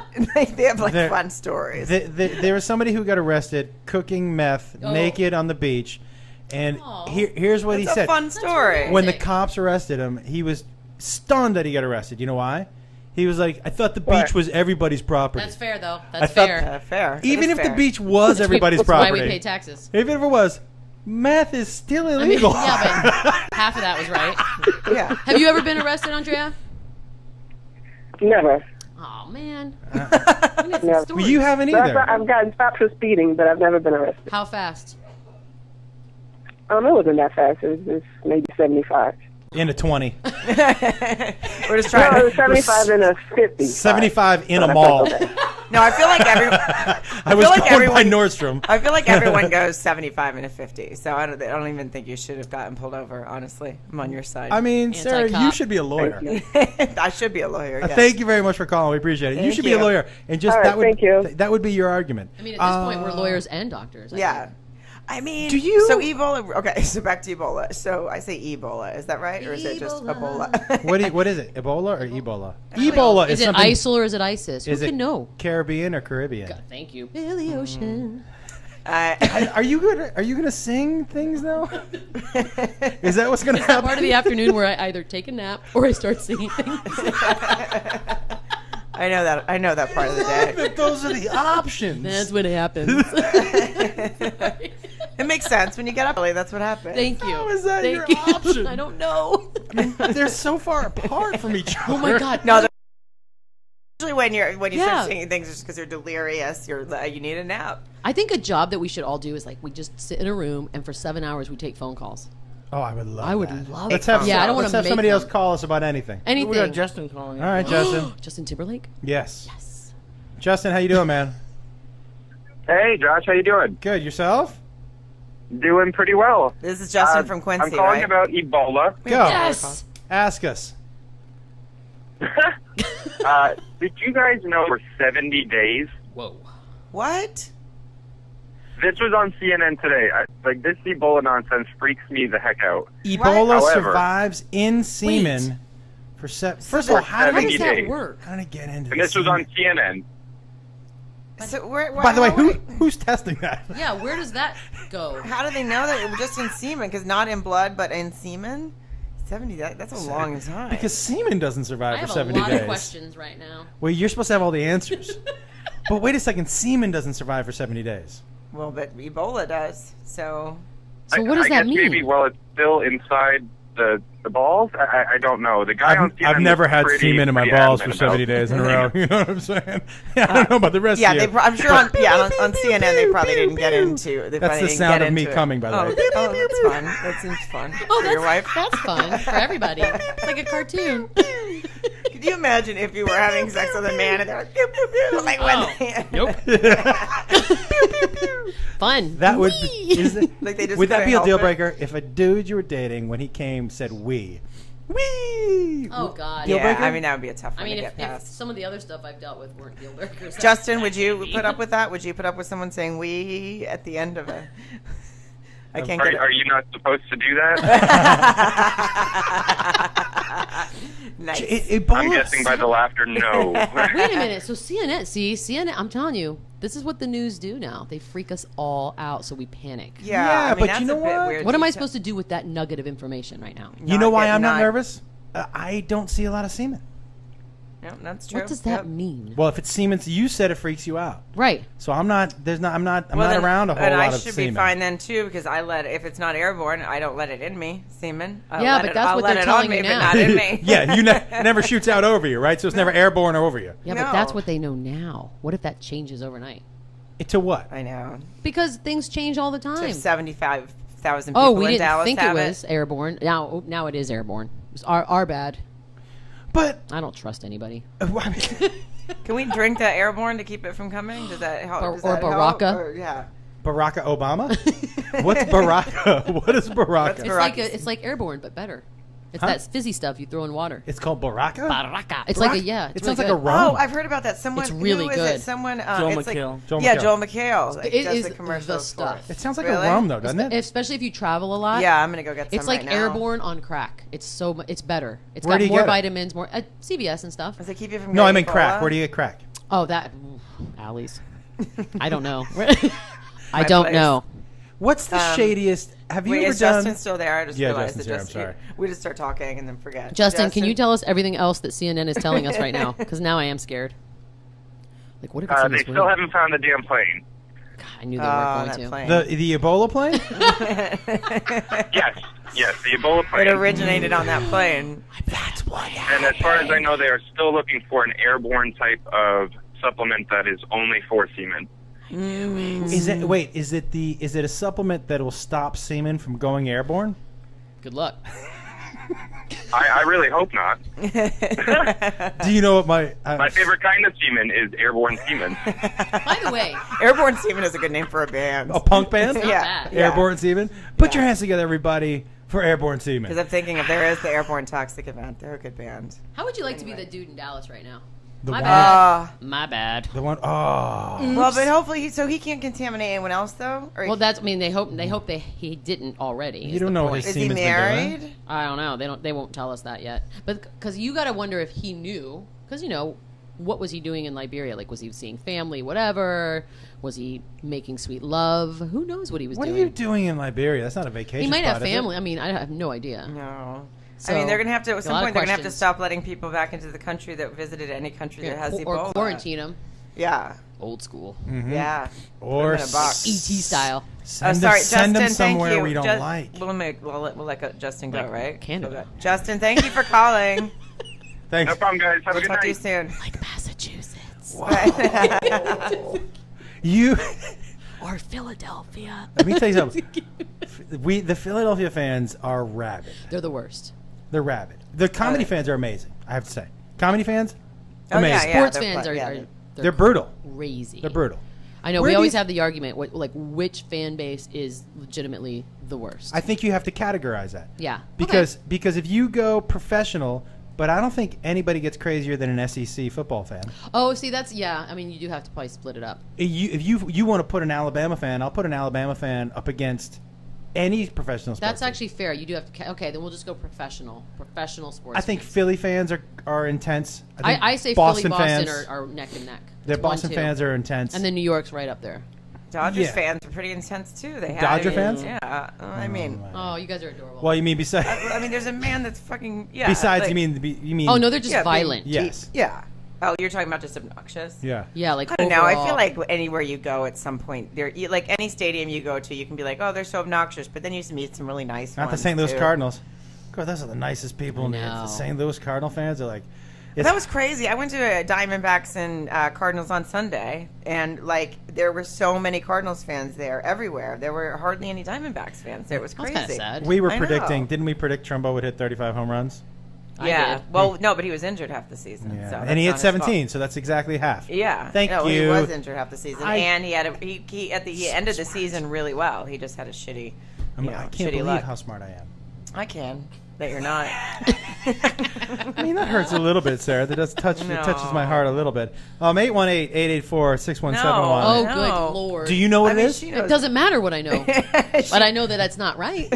They have like There- fun stories. there was somebody who got arrested cooking meth naked on the beach, and here's what he It's a said. fun story. When the cops arrested him, he was stunned that he got arrested. You know why? He was like, I thought the beach was everybody's property. That's fair, though. I That's thought- fair. Fair. That Even is if fair. the beach was everybody's That's property. why we pay taxes. Even if it was, meth is still I mean, illegal. yeah, but half of that was right. Yeah. Have you ever been arrested, Andrea? Never. Oh man. Never. Well, you haven't So either. I've gotten stopped for speeding, but I've never been arrested. How fast? It wasn't that fast. It was maybe 75. In a 20. We're just No, trying it to. was 75 and a 50. 75 in a But mall. that's okay. No, I feel like I was like going everyone- by Nordstrom. I feel like everyone goes 75 and a 50. So I don't even think you should have gotten pulled over. Honestly, I'm on your side. I mean, Sarah, you Anti-cop. should be a lawyer. I should be a lawyer. Yes. Thank you very much for calling. We appreciate it. You Thank should be a you. lawyer, and just All right, that would thank you. that would be your argument. I mean, at this point, we're lawyers and doctors. I Yeah. think. I mean, Do you- So Ebola. Okay, so back to Ebola. So I say Ebola. Is that right, or is it just Ebola. Ebola? What is it? Ebola or Ebola? Ebola Is is it something. ISIL or is it ISIS? Who Is can it know? Caribbean or Caribbean? God, thank you. Billy Ocean. Are you gonna sing things now? Is that what's gonna It's that happen? part of the afternoon where I either take a nap or I start singing things. I know that part of the day. But those are the options. That's what happens. It makes sense when you get up early. That's what happens. Thank you. How is that Thank your you. option? I don't know. They're so far apart from each other. Oh my God. No, usually when you Yeah. start singing things, just because you're delirious, you need a nap. I think a job that we should all do is like we just sit in a room and for 7 hours we take phone calls. Oh, I would love. I would that. love Let's that. have Yeah, I don't let's wanna have make somebody else them. call us about anything. Anything. We got Justin calling. All right, Justin. Justin Timberlake? Yes. Yes. Justin, how you doing, man? Hey, Josh, how you doing? Good. Yourself? Doing pretty well. This is Justin from Quincy, I'm calling right? about Ebola. Go. Yes. Ask us. Did you guys know for 70 days? Whoa. What? This was on CNN today. This Ebola nonsense freaks me the heck out. Ebola However- survives in semen for First of all, how How did does it that days. work? how did it get into And this was on CNN. So By the way, who's testing that? Yeah, where does that go? How do they know that it was just in semen? Because not in blood, but in semen. 70. That's a long time. Because semen doesn't I survive for have a 70 lot days. of questions right now. Well, you're supposed to have all the answers. But wait a second, semen doesn't survive for 70 days. Well, but Ebola does. So So what does I that guess mean? maybe while it's still inside the balls. I don't know. The guy on CNN I've never was had pretty- semen in my pretty balls for adamant 70 about days in a row. You know what I'm saying? I don't know about the rest yeah, of you. I'm sure on CNN they probably didn't get into. They That's probably the didn't sound get of me into it. coming, by the way. Oh, that's fun. That seems fun. Oh, for your wife. that's fun for everybody. It's like a cartoon. Could you imagine if you were having sex with a man and they're like, pew, pew, pew, like when Nope. Fun. That would Whee! be, Like they just would that couldn't be a help deal it? breaker if a dude you were dating when he came said we, Whee! Oh God. Deal Yeah, breaker? I mean that would be a tough one I mean, to if, get if past. some of the other stuff I've dealt with weren't deal breakers. Justin, would you put up with that? Would you put up with someone saying "we" at the end of a? I can't get it. Are you not supposed to do that? Nice. I'm guessing by the laughter, no. Wait a minute. So CNN. I'm telling you, this is what the news do now. They freak us all out, so we panic. Yeah, Yeah, I mean, but that's you know a bit what? weird What am I detail. supposed to do with that nugget of information right now? You know why get- I'm not nervous? I don't see a lot of semen. No, that's true. What does that Yep. mean? Well, if it's semen, you said it freaks you out. Right. So I'm not. I'm not Well, then- around a whole and lot I of should semen. be fine then too because I let if it's not airborne, I don't let it in me. Semen. Yeah, but that's what they're telling me, you but now. not in me. Yeah, you never shoots out over you, right? So it's never airborne or over you. Yeah, No. but that's what they know now. What if that changes overnight? To what? I know. Because things change all the So time. 75,000 people Oh, we in didn't Dallas think it have was airborne. Now it is airborne. It's our bad. But I don't trust anybody. I mean, Can we drink that airborne to keep it from coming? Does that help? Or Does that Baraka? help? Or, yeah. Barack Obama? What's Baraka? What is Baraka? What's It's like airborne, but better. It's Huh? that fizzy stuff you throw in water. It's called Baraka. Baraka. It's like a It It's sounds really like a good. rum. Oh, I've heard about that. Someone It's really who is good. it? Someone Joel it's McHale. Like, Joel yeah, McHale. Joel McHale. Like, It does is the commercials the stuff. for it. It sounds like Really? a rum, though, doesn't it? Especially if you travel a lot. Yeah, I'm gonna go get some. It's like right now. airborne on crack. It's better. It's Where do got you more get it? vitamins, more CVS and stuff. Does it keep you from? No, I getting mean crack. Ebola? Where do you get crack? Oh, that alleys. I don't know. I My don't place. know. What's the shadiest? Have you Wait, ever is done? Justin still there? I just Yeah, realized Justin's that here, I'm sorry. we just start talking and then forget. Justin, can you tell us everything else that CNN is telling us right now? Because now I am scared. Like, what if it's in They this still room? haven't found the damn plane. God, I knew they weren't going to. plane. the Ebola plane? Yes, the Ebola It plane. originated on that plane. That's what. And as far as I know, they are still looking for an airborne type of supplement that is only for semen. Is it? Wait, is it a supplement that will stop semen from going airborne? Good luck. I really hope not. Do you know what my? My favorite kind of semen is airborne semen. By the way, Airborne Semen is a good name for a band. A punk band? Not yeah. bad. Airborne semen. Put your hands together, everybody, for airborne semen. Because I'm thinking if there is the Airborne Toxic event, they're a good band. how would you like to be the dude in Dallas right now? The My one- bad. My bad. The one oh Well, but hopefully, he can't contaminate anyone else, though. Or Well, that's. I mean, they hope he didn't already. You is don't the know what point. his is he semen's been doing. married? I don't know. They won't tell us that yet. But because you got to wonder if he knew, because what was he doing in Liberia? Like, was he seeing family? Whatever. Was he making sweet love? Who knows what he was What doing? are you doing in Liberia? That's not a vacation. He might have spot, is it? family. I mean, I have no idea. No. So, I mean, they're going to have to, at a some lot of point, they're going to have to questions. stop letting people back into the country that visited any country that has Or Ebola. quarantine him. Yeah. Old school. Yeah. Or Put 'em in a box. ET style. Send Oh, sorry, send them Justin, somewhere thank you. we don't like. We'll let Justin go, Like right? Canada. So Justin, thank you for calling. Thanks. No problem, guys. Have a We'll good talk to you night. soon. Like Massachusetts. You. Or Philadelphia. Let me tell you something. The Philadelphia fans are rabid. They're the worst. They're rabid. The comedy fans are amazing. I have to say, comedy fans, Oh, yeah, amazing. yeah. Sports they're fans pla- are, yeah, are They're brutal. crazy. They're brutal. I know. Where We do always you- have the argument, which fan base is legitimately the worst. I think you have to categorize that. yeah. Because if you go professional, but I don't think anybody gets crazier than an SEC football fan. Oh, see, that's I mean, you do have to probably split it up. If you want to put an Alabama fan, I'll put an Alabama fan up against any professional sports That's team. actually fair. You do have to. Okay, then we'll just go professional sports. I think fans. Philly fans are intense. think I say Boston Philly, Boston fans, are neck and neck. the It's Boston 1-2. fans are intense. And then New York's right up there. Dodgers Yeah. fans are pretty intense, too. They have Dodger fans? Yeah. I mean, Oh, you guys are adorable. well, you mean besides? I mean, there's a man that's fucking, yeah. besides, like- you mean? Oh no, they're just Yeah, violent. yes, Yeah. Oh, you're talking about just obnoxious? yeah. Yeah, like I don't know. I overall. feel like anywhere you go at some point, like any stadium you go to, you can be like, oh, they're so obnoxious, but then you meet some really nice Not the ones, St. Louis too. Cardinals. God, those are the nicest people. in the know. St. Louis Cardinal fans are like. It's, That was crazy. I went to Diamondbacks and Cardinals on Sunday, and like there were so many Cardinals fans there everywhere. There were hardly any Diamondbacks fans there. It was That's crazy. kind of sad. we were I know. predicting. Didn't we predict Trumbo would hit 35 home runs? Yeah. did. Well, no, but he was injured half the season. Yeah. So And he hit that's not his 17, so that's exactly half. fault. Yeah. Thank no, you. He was injured half the season, I- and he had he ended the season really well. He just had a shitty. I You know, can't shitty believe luck. how smart I am. I can. that you're not. I mean, that hurts a little bit, Sarah. That does touch. No. It touches my heart a little bit. 818-884-6171. Oh, No. good Lord. Do you know what it is? she It knows. doesn't matter what I know. But I know that that's not right.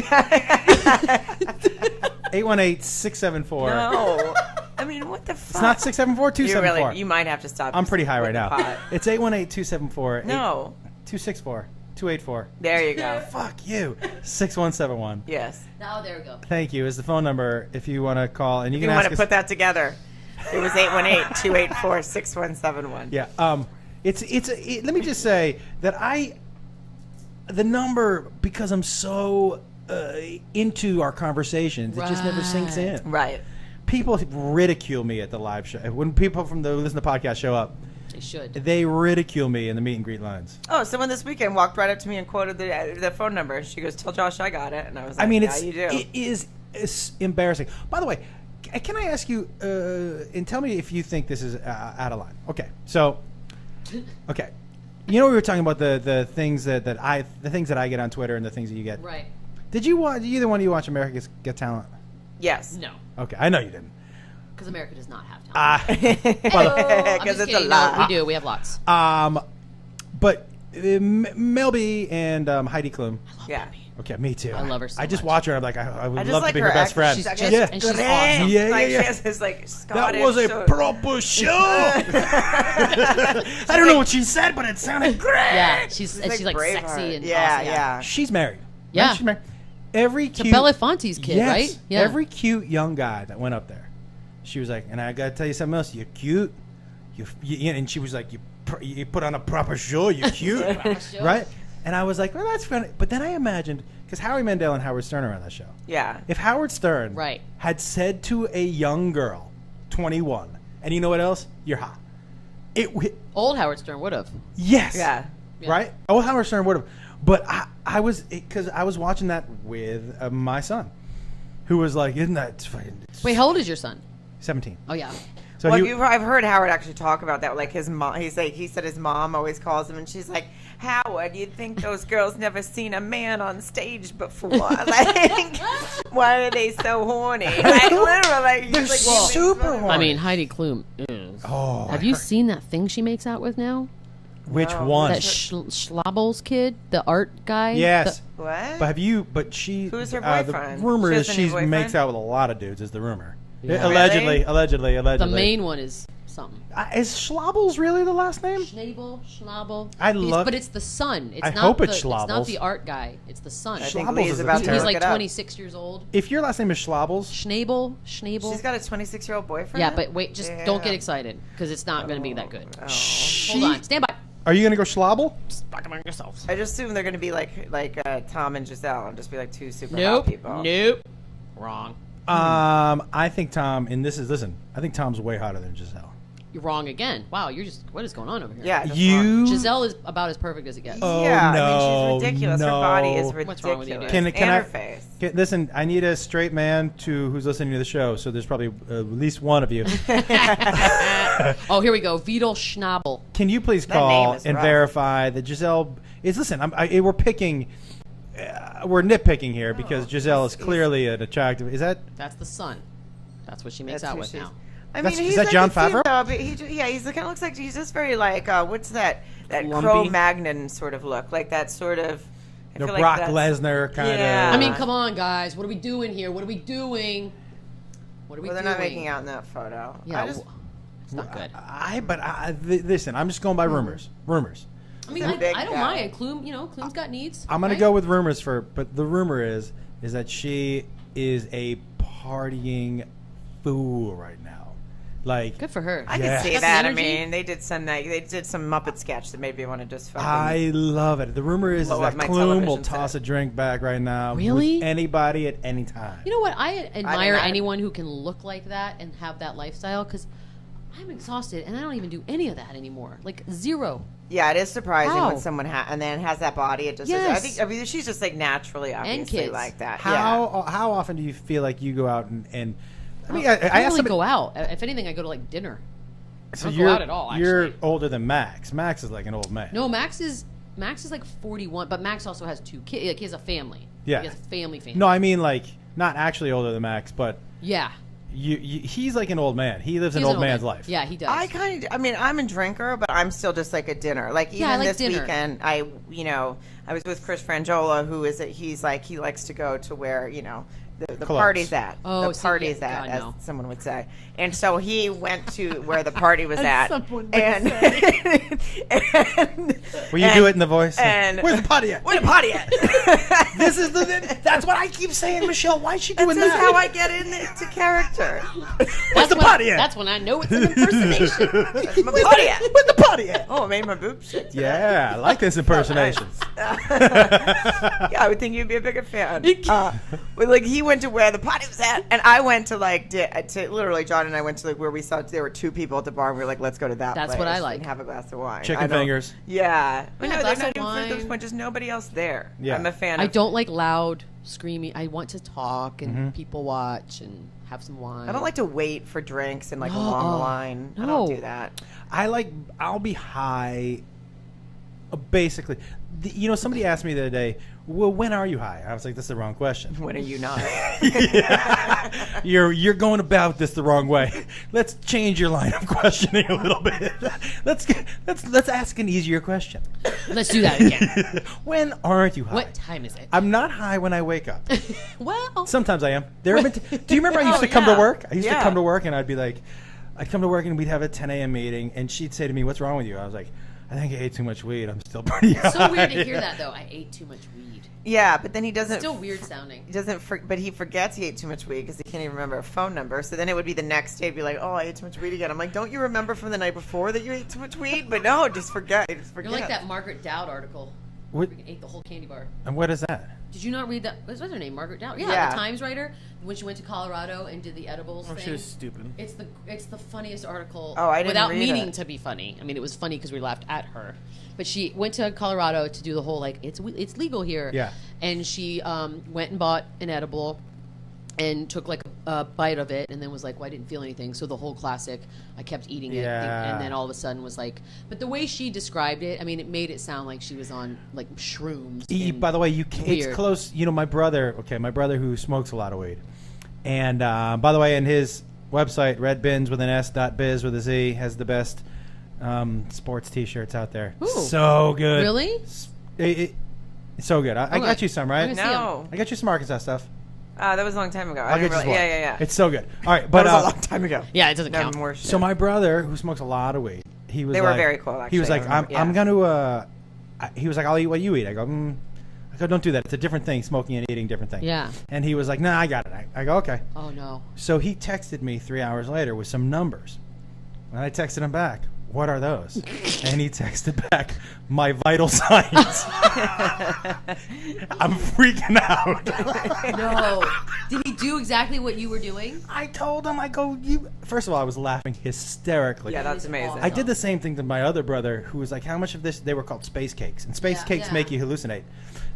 818-674. No. I mean, what the fuck? It's not 674-274. You might have to stop. I'm pretty high right with the now. pot. It's 818-274. No. 264-284. There you go. Fuck you. 6171. Yes. Oh, there we go. Thank you. Is the phone number if you want to call and you You can want ask to us. put that together. It was 818-284-6171. Yeah. Let me just say that the number, because I'm so into our conversations, it just never sinks in. Right. People ridicule me at the live show. When people from the Listen to Podcast show up, They should. they ridicule me in the meet and greet lines. Oh, someone this weekend walked right up to me and quoted the phone number. She goes, "Tell Josh I got it." And I was like, I mean, "Yeah, you do." it's embarrassing. By the way, can I ask you and tell me if you think this is out of line? Okay, so okay, you know we were talking about the things that I get on Twitter and the things that you get. Right. Did you watch either one of you watch America's Got Talent? Yes. No. Okay, I know you didn't. Because America does not have talent. Because it's a lot. No, we do. We have lots. But Mel B and Heidi Klum. Yeah. Okay, me too. I love her so I just much. watch her. I'm like, I would I just love like to be her her best act- friend. She's just, Yeah. and she's awesome. Yeah, yeah, Like yeah. she has this like Scottish. That was a so- proper show. I don't know what she said, but it sounded great. Yeah, she's It's like Braveheart. sexy and yeah, awesome. yeah. She's married. Yeah. Right? She's married. Every It's cute Belafonte's kid, yes, right? Yeah. Every cute young guy that went up there, she was like, and I gotta tell you something else. You're cute. And she was like, you put on a proper show. You're cute, right? And I was like, well, that's funny. But then I imagined, because Howie Mandel and Howard Stern are on that show. Yeah. If Howard Stern Right. had said to a young girl, 21, and you know what else? You're hot. Old Howard Stern would have. Yes. Yeah. Right? Oh, Howard Stern would have. But I was, because I was watching that with my son, who was like, isn't that fucking Wait, how old is your son? 17. Oh, yeah. So Well, he, I've heard Howard actually talk about that. Like his mom, he said his mom always calls him, and she's like, "Howard, you'd think those girls never seen a man on stage before. Like, why are they so horny? Like, literally, like, they're he's like, super horny. I mean, Heidi Klum is. Oh, Have you seen that thing she makes out with now? which No. one? That Schlabels kid, the art guy? Yes. What? But have you, but she. Who's her The boyfriend? rumor She is has a new she boyfriend? makes out with a lot of dudes, is the rumor. Yeah. Allegedly. The main one is something. Is Schlabels really the last name? Schnabel. But it's the son. It's I not hope the, it's It's not Schlabels. the art guy. It's the son. I think Schlabels Lee's is a about to terror. He's look like it up. 26 years old. If your last name is Schlabels, Schnabel. She's got a 26-year-old boyfriend. Yeah, but wait, just don't get Damn. excited because it's not going to be that good. Oh. Hold on, stand by. are you going to go Schlabel? Talk among yourselves. I just assume they're going to be like Tom and Giselle, and just be like two super hot Nope. people. Nope. Wrong. I think Tom, and I think Tom's way hotter than Giselle. You're wrong again. Wow, what is going on over here? Yeah. just You. Giselle is about as perfect as it gets. Oh, yeah, I no, mean, she's ridiculous. Her body is no. ridiculous. What's wrong with you, dude? Can and I- her face. Listen, I need a straight man who's listening to the show, so there's probably at least one of you. Oh, here we go. Beadle Schnabel. Can you please That call name is and rough. verify that Giselle is? Listen, we're picking, we're nitpicking here because Giselle is clearly an attractive. Is that? That's the son. That's what she makes That's out who with she's- now. I That's- mean, is he's that like Jon a cute, Favreau? though, but he's kind of looks like he's just very like what's that Lumpy? Cro-Magnon sort of look, like that sort of. I The feel Brock like Lesnar kind of. Yeah. I mean, come on, guys. What are we doing here? What are we doing? What are we Well, they're doing? not making out in that photo. Yeah, I just, it's not good. Listen, I'm just going by rumors. Rumors. I mean, He's a big I don't guy. mind. Klum's got needs. I'm gonna right? go with rumors but the rumor is that she is a partying fool right now. Like, Good for her. I Yes. can see Got the that. I energy. mean, they did some Muppet sketch that made me want to just fucking. I love it. The rumor is Blow that up my Klum will television toss set. a drink back right now. Really? With anybody at any time. You know what? I admire not. anyone who can look like that and have that lifestyle because I'm exhausted and I don't even do any of that anymore. Like zero. Yeah, it is surprising How? when someone and then has that body. It just Yes. I mean, she's just like naturally, obviously, kids. like that. How often do you feel like you go out and I mean, I I don't asked really somebody, go out. If anything, I go to like dinner. so I don't you're, go out at all, you're actually. older than Max. Max is like an old man. No, Max is like 41, but Max also has two kids. Like he has a family. Yeah. He has a family. No, I mean like not actually older than Max, but Yeah. he's like an old man. He lives an He's old man's life. Yeah, he does. I mean, I'm a drinker, but I'm still just like a dinner. Like even I like this dinner. weekend, I was with Chris Frangiola, he likes to go to where, the Clubs. party's at. Oh, the see, party's yeah, at, God, as no. someone would say. And so he went to where the party was at. someone would and, Will you do it in the voice? And Where's the potty at? Where the potty at? This is that's what I keep saying, Michelle. Why is she doing This is that? how I get into character. Where's the potty at? That's when I know it's an impersonation. Where's my potty at? Where's the potty at? Oh, I made my boobs shake today. Yeah, I like this impersonation. Yeah, I would think you'd be a bigger fan. But like he went to where the party was at, and I went to literally John and I went to like where we saw there were two people at the bar, and we were like, let's go to that. That's place what I like. And have a glass of wine. Chicken fingers. Yeah. But Yeah, no, glass they're of not even for those wine. point. Just nobody else there. Yeah. I'm a fan. I of, don't like loud screaming. I want to talk and Mm-hmm. people watch and have some wine. I don't like to wait for drinks and like a long line. I No. don't do that. I'll be high. Basically, somebody asked me the other day, well, when are you high? I was like, that's the wrong question. When are you not? Yeah. You're going about this the wrong way. Let's change your line of questioning a little bit. Let's ask an easier question. Let's do that again. When aren't you high? What time is it? I'm not high when I wake up. Well, Sometimes I am. Do you remember I used to come yeah. to work? I used to Yeah. come to work and I'd be like, I'd come to work and we'd have a 10 a.m. meeting and she'd say to me, what's wrong with you? I was like, I think I ate too much weed. I'm still pretty high. so weird to hear that though. I ate too much weed. Yeah, but then he doesn't. Still weird sounding. But he forgets he ate too much weed because he can't even remember a phone number. So then it would be the next day, be like, "Oh, I ate too much weed again." I'm like, "Don't you remember from the night before that you ate too much weed?" But no, just forget. You're like that Margaret Dowd article. What, Freaking ate the whole candy bar. and what is that? Did you not read that? What's her name? Margaret Dowd. Yeah, Yeah. the Times writer. When she went to Colorado and did the edibles Oh, thing. she was stupid. It's the funniest article. Oh, I didn't without read meaning it. to be funny. I mean, it was funny because we laughed at her. But she went to Colorado to do the whole like it's legal here. Yeah. And she went and bought an edible and took like a bite of it and then was like, well, I didn't feel anything. So the whole classic, I kept eating it. Yeah. And then all of a sudden was like, but the way she described it, I mean, it made it sound like she was on like shrooms. and By the way, it's weird. close. My brother who smokes a lot of weed. And by the way, in his website, redbins with an S.biz with a Z, has the best sports T-shirts out there. Ooh. So good. Really? It's so good. I Okay. got you some, right? I'm gonna see 'em. No, I got you some Arkansas stuff. that was a long time ago. I'll get you some more. Yeah. It's so good. All right, but That was a long time ago. Yeah, it doesn't No count. more shit. so my brother, who smokes a lot of weed, he was They were like, very cool, He was actually. like, I I'm remember, going to, he was like, I'll eat what you eat. I go, don't do that. It's a different thing, smoking and eating, different thing. Yeah. And he was like, nah, I got it. I go, okay. Oh no. So he texted me 3 hours later with some numbers. And I texted him back, what are those? And he texted back, my vital signs. I'm freaking out. No. Did he do exactly what you were doing? I told him, I go, first of all, I was laughing hysterically. Yeah, that's amazing. I did the same thing to my other brother, who was like, how much of this? They were called space cakes. And space Yeah, cakes yeah. make you hallucinate.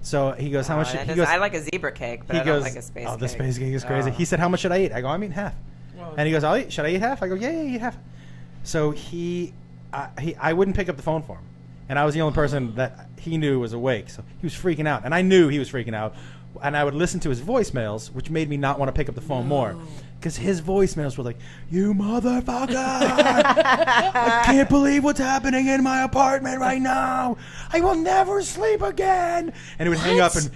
So he goes, how much? That He is- goes, I like a zebra cake, but he I goes, don't like a space oh, cake. the space cake is crazy. Oh. He said, how much should I eat? I go, I'm eating half. And he goes, should I eat half? I go, yeah, eat half. So I wouldn't pick up the phone for him. And I was the only person that he knew was awake. So he was freaking out. And I knew he was freaking out. And I would listen to his voicemails, which made me not want to pick up the phone more. Because his voicemails were like, you motherfucker! I can't believe what's happening in my apartment right now. I will never sleep again. And he would hang up and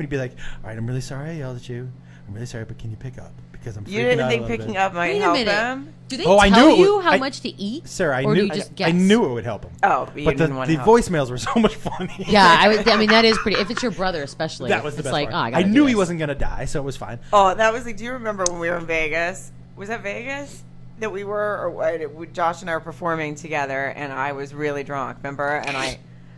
he'd be like, all right, I'm really sorry I yelled at you. I'm really sorry, but can you pick up? Because I'm freaking You didn't out a think little picking bit. up might Wait a help minute. him? Do they Oh, I tell knew it you would- how I- much to eat? Sir, I or knew do you just I guess? knew it would help him. Oh, but you But didn't want the help. voicemails were so much funny. Yeah, I mean that is pretty. If it's your brother, especially, That was the it's best like, part. oh, I, I gotta knew do he this. wasn't going to die, so it was fine. Oh, that was like, do you remember when we were in Vegas? Was that Vegas? That we were, or what? Josh and I were performing together, and I was really drunk, remember?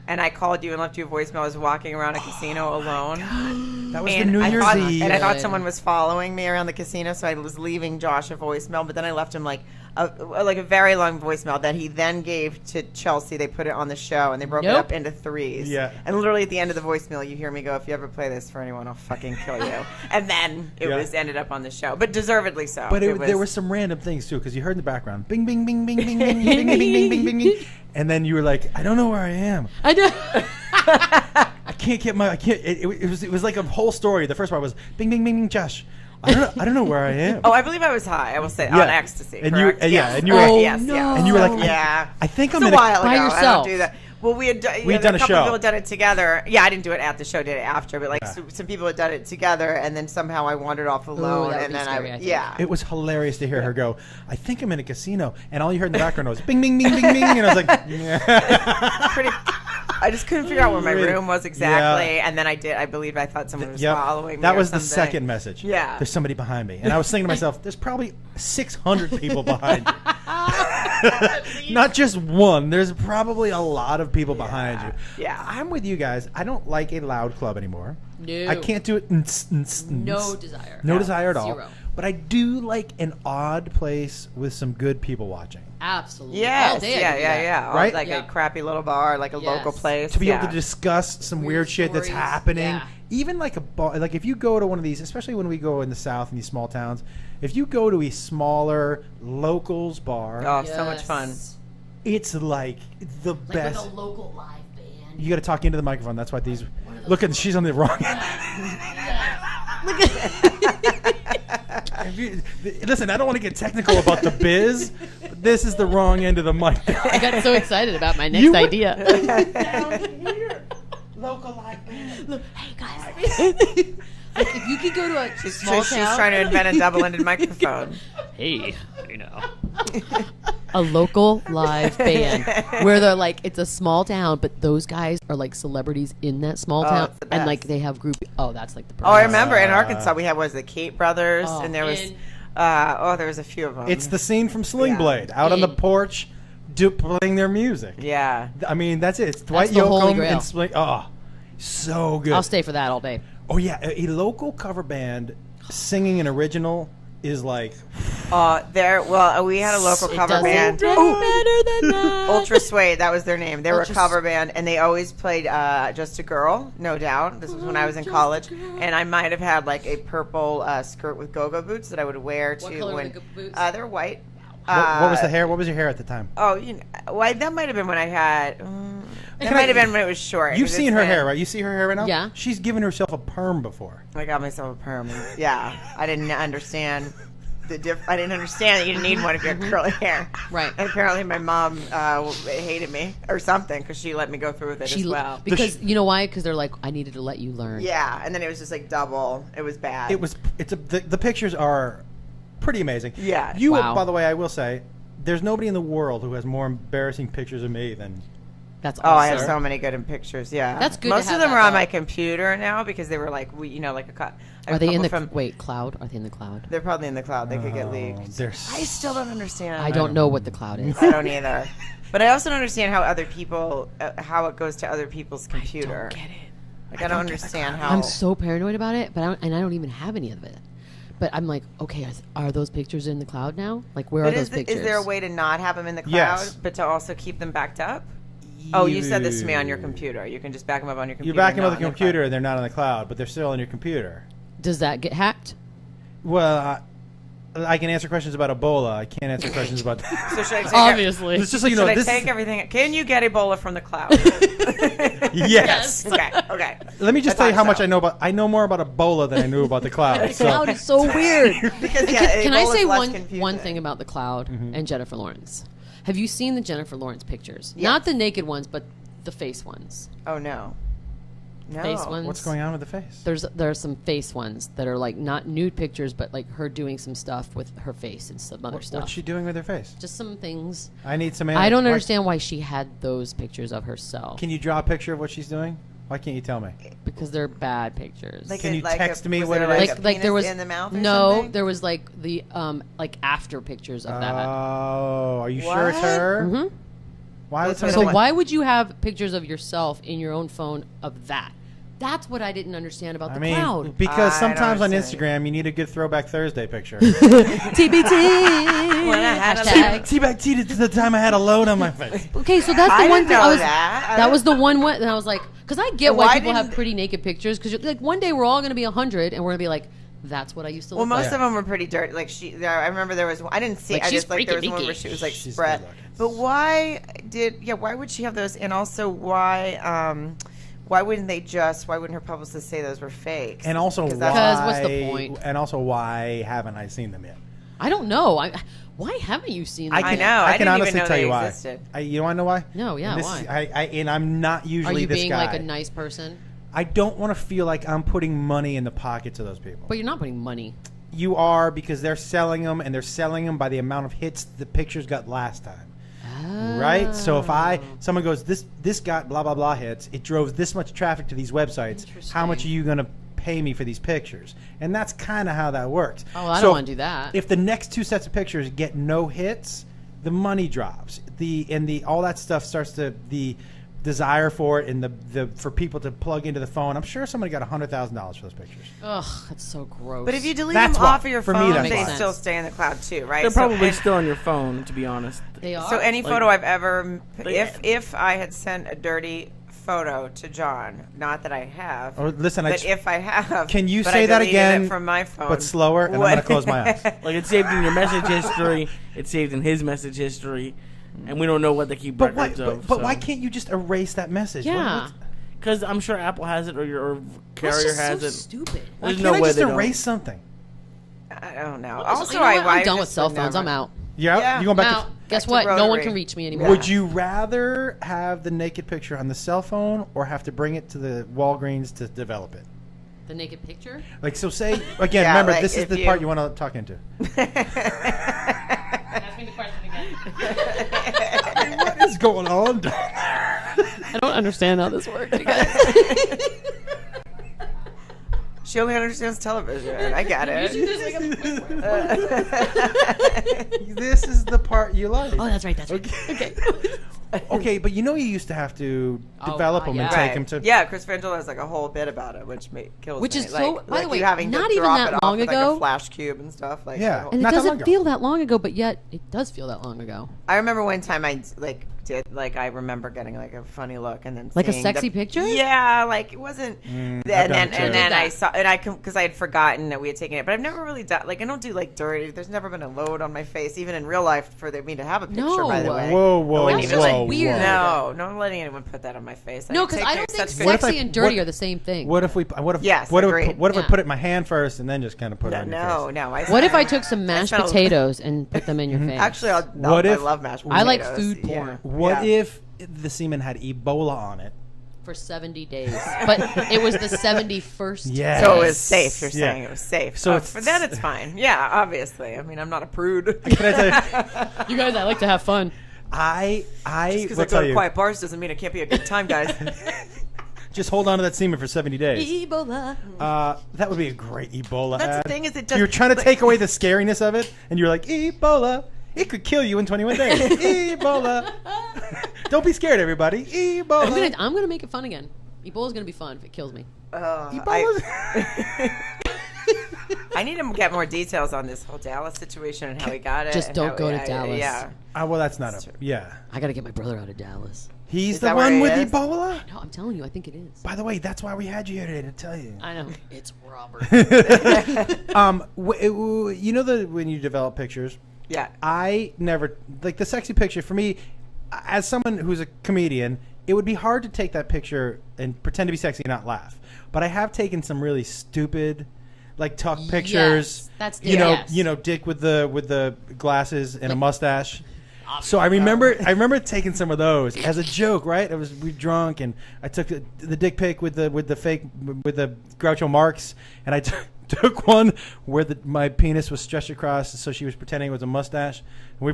And I called you and left you a voicemail. I was walking around a casino alone. That was And the New I Year's thought, Eve. And I thought Good. someone was following me around the casino, so I was leaving Josh a voicemail, but then I left him like a very long voicemail that he then gave to Chelsea. They put it on the show, and they broke it Nope. up into threes. Yeah. And literally at the end of the voicemail, you hear me go, if you ever play this for anyone, I'll fucking kill you. And then it Yeah. was ended up on the show, but deservedly so. But It there were some random things too, because you heard in the background, bing, bing, bing, bing, bing, bing, bing, bing, bing, bing, bing, bing, and then you were like, I don't know where I am. I know. I can't get my. I can't. It was like a whole story. The first part was bing, bing, bing, bing, Josh. I don't know where I am. Oh, I believe I was high. I will say on ecstasy. And correct? and you were yes, no. yes. and you were like, yeah. I think It's I'm a while By ago. yourself. I don't do that. Well, we had We'd done a couple show. people had done it together. Yeah, I didn't do it at the show. Did it after, but like some people had done it together, and then somehow I wandered off alone, that would and be then scary, I think. It was hilarious to hear her go, I think I'm in a casino, and all you heard in the background was bing, bing, bing, bing, bing, and I was like, pretty. I just couldn't figure out where my room was exactly, Yeah. and then I believed I thought someone was Yep. following me. That or was the something. second message. Yeah. There's somebody behind me. And I was thinking to myself, there's probably 600 people behind you. Not just one. There's probably a lot of people behind you. Yeah. I'm with you guys. I don't like a loud club anymore. No. I can't do it. No desire. No desire at all. Zero. But I do like an odd place with some good people watching. Absolutely. All Yes, day I could do that. yeah. Right? Like Yeah. a crappy little bar, like a local Yes. place. To be yeah. able to discuss some weird shit that's stories, happening. yeah. Even like a bar, like if you go to one of these, especially when we go in the South in these small towns, if you go to a smaller locals bar, Oh, so much fun. it's like the Like best. with a local live band. You got to talk into the microphone. That's why these. Look at she's on the wrong end. Listen, I don't want to get technical about the biz, but this is the wrong end of the mic. I got so excited about my next You would- idea. Local live band. Look, hey guys. Like if you could go to a small She's town, trying to invent a double-ended microphone. hey, a local live band where they're like it's a small town, but those guys are like celebrities in that small town, it's the and like best. they have group. Oh, that's like the. Oh, I remember in Arkansas we had the Kate brothers, Oh, and there was and- there was a few of them. It's the scene from Sling Yeah. Blade out on the In- porch, playing their music. yeah. I mean, that's it. It's Dwight the Holy Yoakam Grail. and Sling. Oh, so good. I'll stay for that all day. Oh yeah, a local cover band singing an original is like We had a local It cover doesn't band. get better than that. Ultra Suede, that was their name. They were a Ultra cover band, and they always played Just a Girl, no doubt. This was when I was in college, and I might have had like a purple skirt with go-go boots that I would wear What to color were when the boots? they're white. what was the hair? What was your hair at the time? Oh, that might have been when I had. That might have been when it was short. You've 'cause seen it's her been- hair, right? You see her hair right now? Yeah. She's given herself a perm before. I got myself a perm. Yeah, I didn't understand I didn't understand that you didn't need one if you had curly hair. Right. And apparently my mom hated me or something because she let me go through with it as well. Because you know why? Because they're like, I needed to let you learn. Yeah, and then it was just like double. It was bad. The pictures are pretty amazing. Yeah. You, Wow. by the way, I will say, there's nobody in the world who has more embarrassing pictures of me than. That's Oh, awesome. I have so many good in pictures. Yeah, That's good to Most have of them that, are on though. my computer now because they were like Are they in the From, cloud? Are they in the cloud? they're probably in the cloud. They could get leaked. They're I still don't understand. I don't know what the cloud is. I don't either. But I also don't understand how other people, how it goes to other people's computer. Don't get it. Like I don't understand how. I'm so paranoid about it, but I don't even have any of it. But I'm like, okay, are those pictures in the cloud now? Like, where are But those is pictures? there a way to not have them in the cloud, Yes. but to also keep them backed up? Oh, you said this to me on your computer. You can just back them up on your computer. You're backing not up the on computer and they're not on the cloud, but they're still on your computer. Does that get hacked? Well, I can answer questions about Ebola. I can't answer questions about. cloud. So should I take Obviously. It's just so you know. Should I This take everything? Can you get Ebola from the cloud? yes. Okay. Let me just I tell you thought how much so. I know about. I know more about Ebola than I knew about the cloud. So Cloud is so weird. Because yeah, Can I Ebola's say less one confusing. thing about the cloud and Jennifer Lawrence? Have you seen the Jennifer Lawrence pictures? Yes. Not the naked ones, but the face ones. Oh no. No. Face ones. what's going on with the face? There are some face ones that are like not nude pictures, but like her doing some stuff with her face and some other stuff. What's she doing with her face? Just some things. I need some. I don't why- understand why she had those pictures of herself Can you draw a picture of what she's doing? Why can't you tell me? because they're bad pictures. Like Can you like text me was what there it is? like, a like there penis was in the mouth. Or no, something? there was like the like after pictures of that. Oh, are you sure it's What? her? Mhm. Why would What's somebody So think- why would you have pictures of yourself in your own phone of that? That's what I didn't understand about I the mean, cloud. because I don't sometimes on understand. Instagram you need a good Throwback Thursday picture. TBT. When I had a Hashtag. T-back T to the time I had a load on my face. Okay, so that's the I one didn't thing know I was. that. That was the one, and I was like, because I get why Why people have didn't- pretty naked pictures. Because like one day we're all going to be 100, and we're going to be like, that's what I used to Well, look most like. of them were pretty dirty. Like I remember there was. I didn't see. Like, I she's just like there was freaking one where naked. she was like She's spread. good looking. But why did? Yeah, why would she have those? And also, why Why wouldn't her publicist say those were fakes? And also why? Because what's the point? And also why haven't I seen them yet? I don't know. Why haven't you seen them? I know. I can didn't honestly even know tell they you why. existed. You want to know why? No, yeah, why? And I'm not Are usually you this being guy. like a nice person? I don't want to feel like I'm putting money in the pockets of those people. But you're not putting money. You are, because they're selling them, and they're selling them by the amount of hits the pictures got last time. Right? So if someone goes, this got blah, blah, blah hits, it drove this much traffic to these websites, how much are you going to pay me for these pictures? And that's kind of how that works. Oh, well, I don't want to do that. If the next 2 sets of pictures get no hits, the money drops. All that stuff starts to, the desire for it and the for people to plug into the phone. I'm sure somebody got $100,000 for those pictures. Ugh, that's so gross. But if you delete That's them why- off of your for me, phone, that's they why. still stay in the cloud too, right? They're probably and- still on your phone, to be honest. they are. So any Like- photo I've ever, They- if I had sent a dirty photo to John, not that I have, Oh, listen, but if I have, Can you but say I that deleted again, it from my phone, but slower, and I'm going to close my eyes. Like, it's saved in your message history. It's saved in his message history. And we don't know what they keep But why, records of. but why can't you just erase that message? Yeah. Because I'm sure Apple has it, or your That's carrier just has so it. stupid. Why There's can't no I way just they don't. erase something? I don't know. Well, Also, you know what? I I'm done with just cell would phones. never- I'm out. Yeah, you going I'm back out. Guess to what? No one rotary. can reach me to? anymore. Would you rather have the naked picture on the cell phone or have to bring it to the Walgreens to develop it? The naked picture? Like, so say again. Yeah, remember, like, this is if the you- part you want to talk into. Ask me the question again. What is going on? I don't understand how this works, you guys. She only understands television. I get it. This is the part you like. Oh, that's right. That's right. Okay. Okay, but you used to have to develop them and yeah. take them to. Yeah, Chris Frangel has like a whole bit about it, which kills Which me. is so- like, by the like way, you having not to even drop that it off long with, ago- like a flash cube and stuff. Like, Yeah. And it Not that long doesn't ago. feel that long ago, but yet it does feel that long ago. I remember one time I I remember getting like a funny look and then Like a seeing sexy picture? Yeah, like it wasn't. I've And done then it too. and then I saw because I had forgotten that we had taken it, but I've never really done I don't do like dirty. There's never been a load on my face, even in real life, for me to have a picture. No. By the way, Whoa, whoa, I wouldn't That's even just let- weird. No, I'm letting anyone put that on my face. No, would because take I don't think such good- What if sexy I- and dirty what- are the same thing. What if Yes, what if agreed. I Yeah. put it in my hand first and then just kind of put it on your face? No. What if I took some mashed smell- potatoes and put them in your face? Actually, I if- love mashed potatoes. I like food porn. Yeah. What Yeah. if the semen had Ebola on it? For 70 days. But it was the 71st Yes. So it was safe. You're Yeah. saying it was safe. So So it's- for that, it's fine. Yeah, obviously. I mean, I'm not a prude. Can I tell you? You guys, I like to have fun. I Because will I go tell to you. quiet bars doesn't mean it can't be a good time, guys. Just hold on to that semen for 70 days. Ebola. That would be a great Ebola That's ad. the thing is it does- You're trying to like- take away the scariness of it, and you're like, Ebola. It could kill you in 21 days. Ebola. Don't be scared, everybody. Ebola. I'm gonna make it fun again. Ebola's gonna be fun if it kills me. I need to get more details on this whole Dallas situation and how he got it. Just and don't how go to I- Dallas. Yeah. Well, that's not a. Yeah. I gotta get my brother out of Dallas. He's Is the that where one he with is? Ebola? No, I'm telling you, I think it is. By the way, that's why we had you here today, to tell you. I know. It's Robert. You know when you develop pictures, Yeah. I never like the sexy picture. For me, as someone who's a comedian, it would be hard to take that picture and pretend to be sexy and not laugh. But I have taken some really stupid, like tuck pictures. that's you yes. know, Dick with the glasses and a mustache. So I remember taking some of those as a joke, right? We were drunk, and I took the dick pic with the fake with the Groucho Marx, and I took one where my penis was stretched across, so she was pretending it was a mustache. And we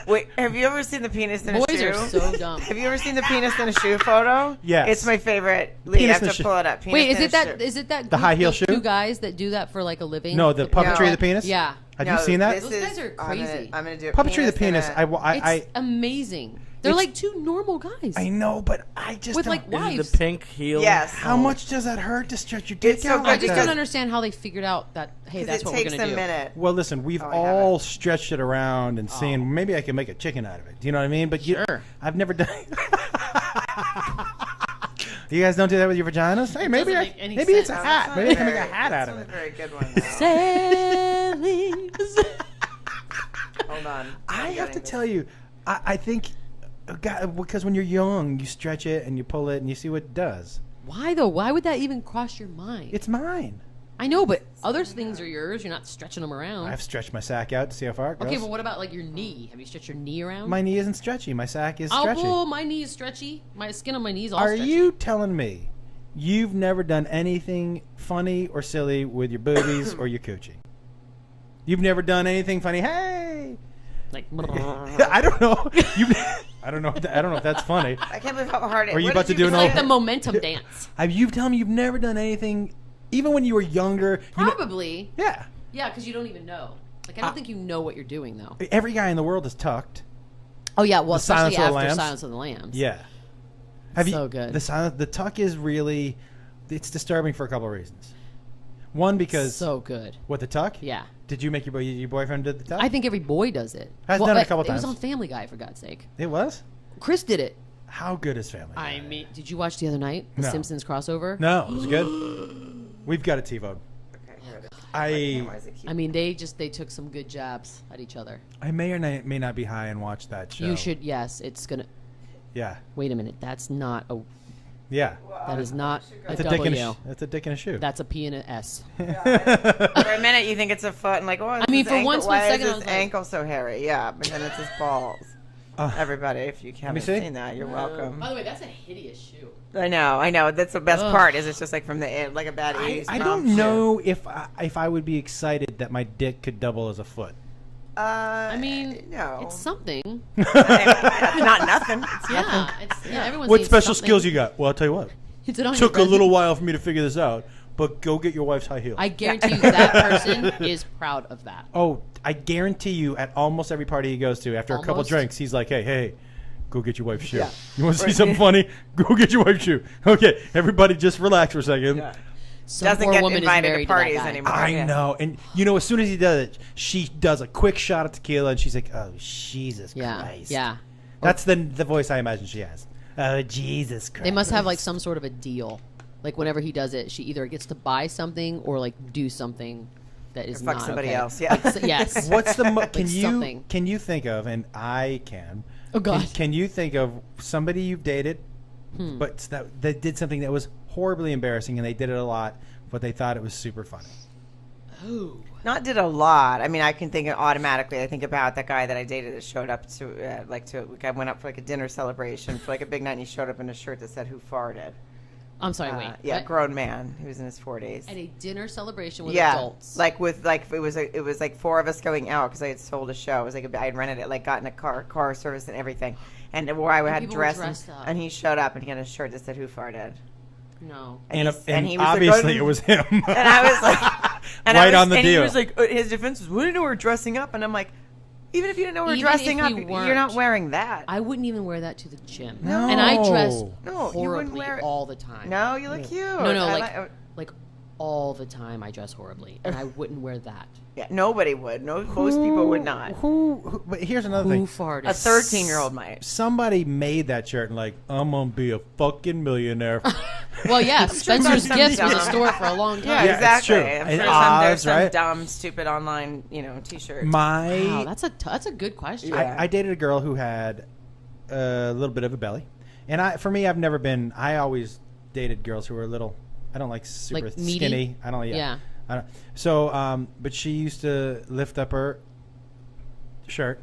Wait, have you ever seen the penis in a Boys shoe? are so dumb. Have you ever seen the penis in a shoe photo? Yes. It's my favorite. Lee, you Penis have in a to shoe. pull it up. Penis Wait, is in it a that? shoe. Is it that? The high heel those shoe? Two guys that do that for like a living. No, the puppetry of the penis. Yeah. Have No, you seen that? this Those guys is- are crazy. I'm gonna do it. Puppetry of the in penis. a- It's amazing. They're It's- like two normal guys. I know, but I just With don't- like Is it wives. the pink heel? Yes. How much does that hurt to stretch your dick It's so out good. I like just that? don't understand how they figured out that. Hey, that's it what we're takes gonna a do. minute. Well, listen, we've I have all stretched it around and seen maybe I can make a chicken out of it. Do you know what I mean? But Sure. I've never done. You guys don't do that with your vaginas? Hey, maybe doesn't make any maybe it's a sense. hat. Maybe I can make a hat out of That's it. a very good one. though. Sally's. Hold on. I I'm have to getting tell you, I think Because when you're young, you stretch it and you pull it and you see what it does. Why though? Why would that even cross your mind? It's mine. I know, but other things are yours. You're not stretching them around. I've stretched my sack out to see how far it goes. Okay, but what about like your knee? Have you stretched your knee around? My knee isn't stretchy. My sack is stretchy. Oh, my knee is stretchy. My skin on my knee is all Are stretchy. you telling me you've never done anything funny or silly with your boobies or your coochie? You've never done anything funny? Hey! Like, I don't know. I don't know. I don't know if that's funny. I can't believe how hard it is. Are you about to do it's an like old- the momentum dance. You've telling me you've never done anything, even when you were younger. Probably. Yeah. Yeah, because you don't even know. Like, I don't think you know what you're doing, though. Every guy in the world is tucked. Oh, yeah, well, The Silence especially of the after Lambs? Silence of the Lambs. Yeah. So good. The tuck is really, it's disturbing for a couple of reasons. One, because So good. what, the tuck? Yeah. Did you make your boyfriend do the tuck? I think every boy does it. I've done it a couple It was times. on Family Guy, for God's sake. It was. Chris did it. How good is Family Guy? I mean, did you watch the other night? The No. Simpsons crossover? No, it was good. We've got a TiVo. Okay, here it is. I Why does it keep- I mean, they took some good jabs at each other. may or may not be high and watch that show. You should, yes, it's gonna. Yeah, Wait a minute, that's not a. yeah. That is not a It's a dick in W. that's a dick in a shoe. That's a P and an S. For a minute, you think it's a foot, and like, oh, I mean, for one split second, I why is was his like- ankle so hairy? Yeah, but then it's his balls. Everybody, if you haven't see. seen that, you're welcome. By the way, that's a hideous shoe. I know. That's the best Ugh. part. Is it's just like from the end, like a bad I 80s don't prom shoe. know if I would be excited that my dick could double as a foot. I mean, no, it's something. It's not nothing. It's nothing. Yeah, it's everyone's What needs special something. skills you got? Well, I'll tell you what. Is it on your Took a resume? little while for me to figure this out, but go get your wife's high heels. I guarantee you that person is proud of that. Oh, I guarantee you, at almost every party he goes to, after a couple Almost? drinks, he's like, "Hey, go get your wife's shoe. Yeah. You want to see something funny? Go get your wife's shoe." Okay, everybody, just relax for a second. Yeah. Some Doesn't poor get woman is invited to married parties that guy. anymore. I Yeah. know, and as soon as he does it, she does a quick shot of tequila, and she's like, "Oh, Jesus Yeah, Christ!" yeah. That's the voice I imagine she has. Oh, Jesus Christ! They must have like some sort of a deal. Like whenever he does it, she either gets to buy something or like do something that is fuck not somebody okay. else, yeah. Like, yes. What's the something. can you think of, and I can. Oh, God. Can you think of somebody you've dated, but that did something that was horribly embarrassing, and they did it a lot, but they thought it was super funny? Not did a lot. I mean, I can think of automatically. I think about that guy that I dated that showed up to I went up for like a dinner celebration for like a big night, and he showed up in a shirt that said "Who farted." I'm sorry, wait. Yeah, what? grown man. He was in his 40s. At a dinner celebration with Yeah, adults. like it was like four of us going out because I had sold a show. It was like I had rented it, like gotten a car service and everything, and where I had people were dressed, dressed up. and he showed up and he had a shirt that said "Who farted." No. And he was like, obviously "Oh," it was him. And I was like, Right on the and deal. he was like, his defense was, "We didn't know we were dressing up," and I'm like, even if you didn't know we were Even dressing if up, we you're not weren't. wearing that. I wouldn't even wear that to the gym. No. And I dress No, you wouldn't horribly wear it. all the time. No, you look cute. No, I like all the time I dress horribly. And I wouldn't wear that. yeah, nobody would. No, most people would not. But here's another Who thing. farted? A 13-year-old might. Somebody made that shirt and like, I'm gonna be a fucking millionaire. Well, yeah, Spencer's some Gifts was a dumb- store for a long Yeah, time. Yeah, it's exactly. true. I'm And sure Oz, there's some right? dumb, stupid online, T-shirt. My Wow, that's a good question. Yeah. I dated a girl who had a little bit of a belly, and I always dated girls who were a little. I don't like super Like meaty? skinny. I don't. Yeah. Yeah. I don't, so, but she used to lift up her shirt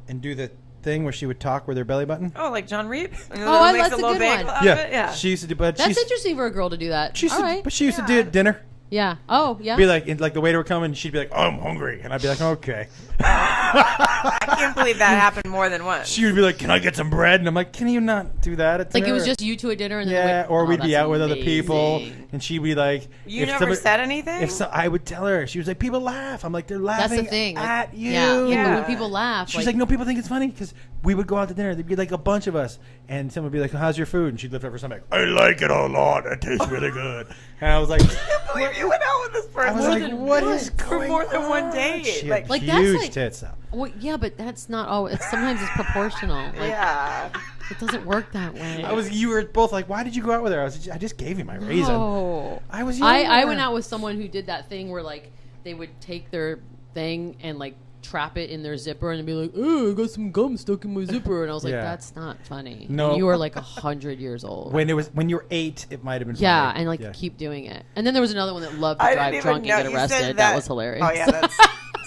and do the thing where she would talk with her belly button. Oh, like John Reed? Oh, Makes that's a little good bagel one. out of it? Yeah. She used to do. But That's she's, interesting for a girl to do that. she used All to, right. but she used to do it at dinner. Yeah. Oh, yeah. Be like, like the waiter would come and she'd be like, "Oh, I'm hungry," and I'd be like, "Okay." I can't believe that happened more than once. She would be like, "Can I get some bread?" And I'm like, "Can you not do that at Like dinner?" it was just you two at dinner, and then Yeah, or oh, we'd be that's out with other people, amazing. and she'd be like, You if never somebody- said anything? I would tell her, she was like, "People laugh." I'm like, "They're That's laughing the thing. Like, at you." Yeah. Yeah. But when people laugh, She's like, "No, people think it's funny because we would go out to dinner. There'd be like a bunch of us, and someone would be like, "How's your food?" And she'd lift up her stomach. "I like it a lot. It tastes really good." And I was like, I can't believe you went out with this person. I was like, "What is For going more than one on?" date. She Like- had Like, that's huge like- tits though. well, yeah, but that's not always. Sometimes it's proportional. Like, Yeah. It doesn't work that way. You were both like, "Why did you go out with her?" I just gave you my reason. No. I was. I younger. went out with someone who did that thing where like they would take their thing and like trap it in their zipper and be like, "Oh, I got some gum stuck in my zipper," and I was like, Yeah. "That's not funny." No. And you were like 100 years old. When you were 8, it might have been. Yeah, funny. and like keep doing it. And then there was another one that loved to I drive didn't drunk even and know get you said arrested. That was hilarious. Oh yeah, that's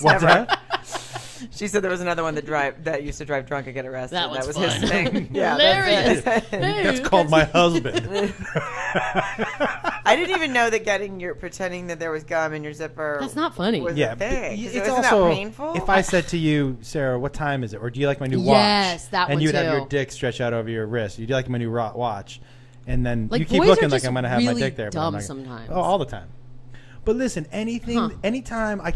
What's never- that? She said there was another one that used to drive drunk and get arrested. That was was fun. his thing. Yeah, Hilarious. that's it. Hey, That's called my husband. I didn't even know that pretending that there was gum in your zipper. That's not funny. Was Yeah, a thing. but Isn't that painful? If I said to you, Sarah, what time is it, or do you like my new watch? Yes, that and one you'd have too. your dick stretched out over your wrist. You do like my new watch, and then Like, you keep boys looking are like just I'm going to have my really dick there. But I'm dumb not sometimes. Oh, all the time. But listen, Huh. anytime I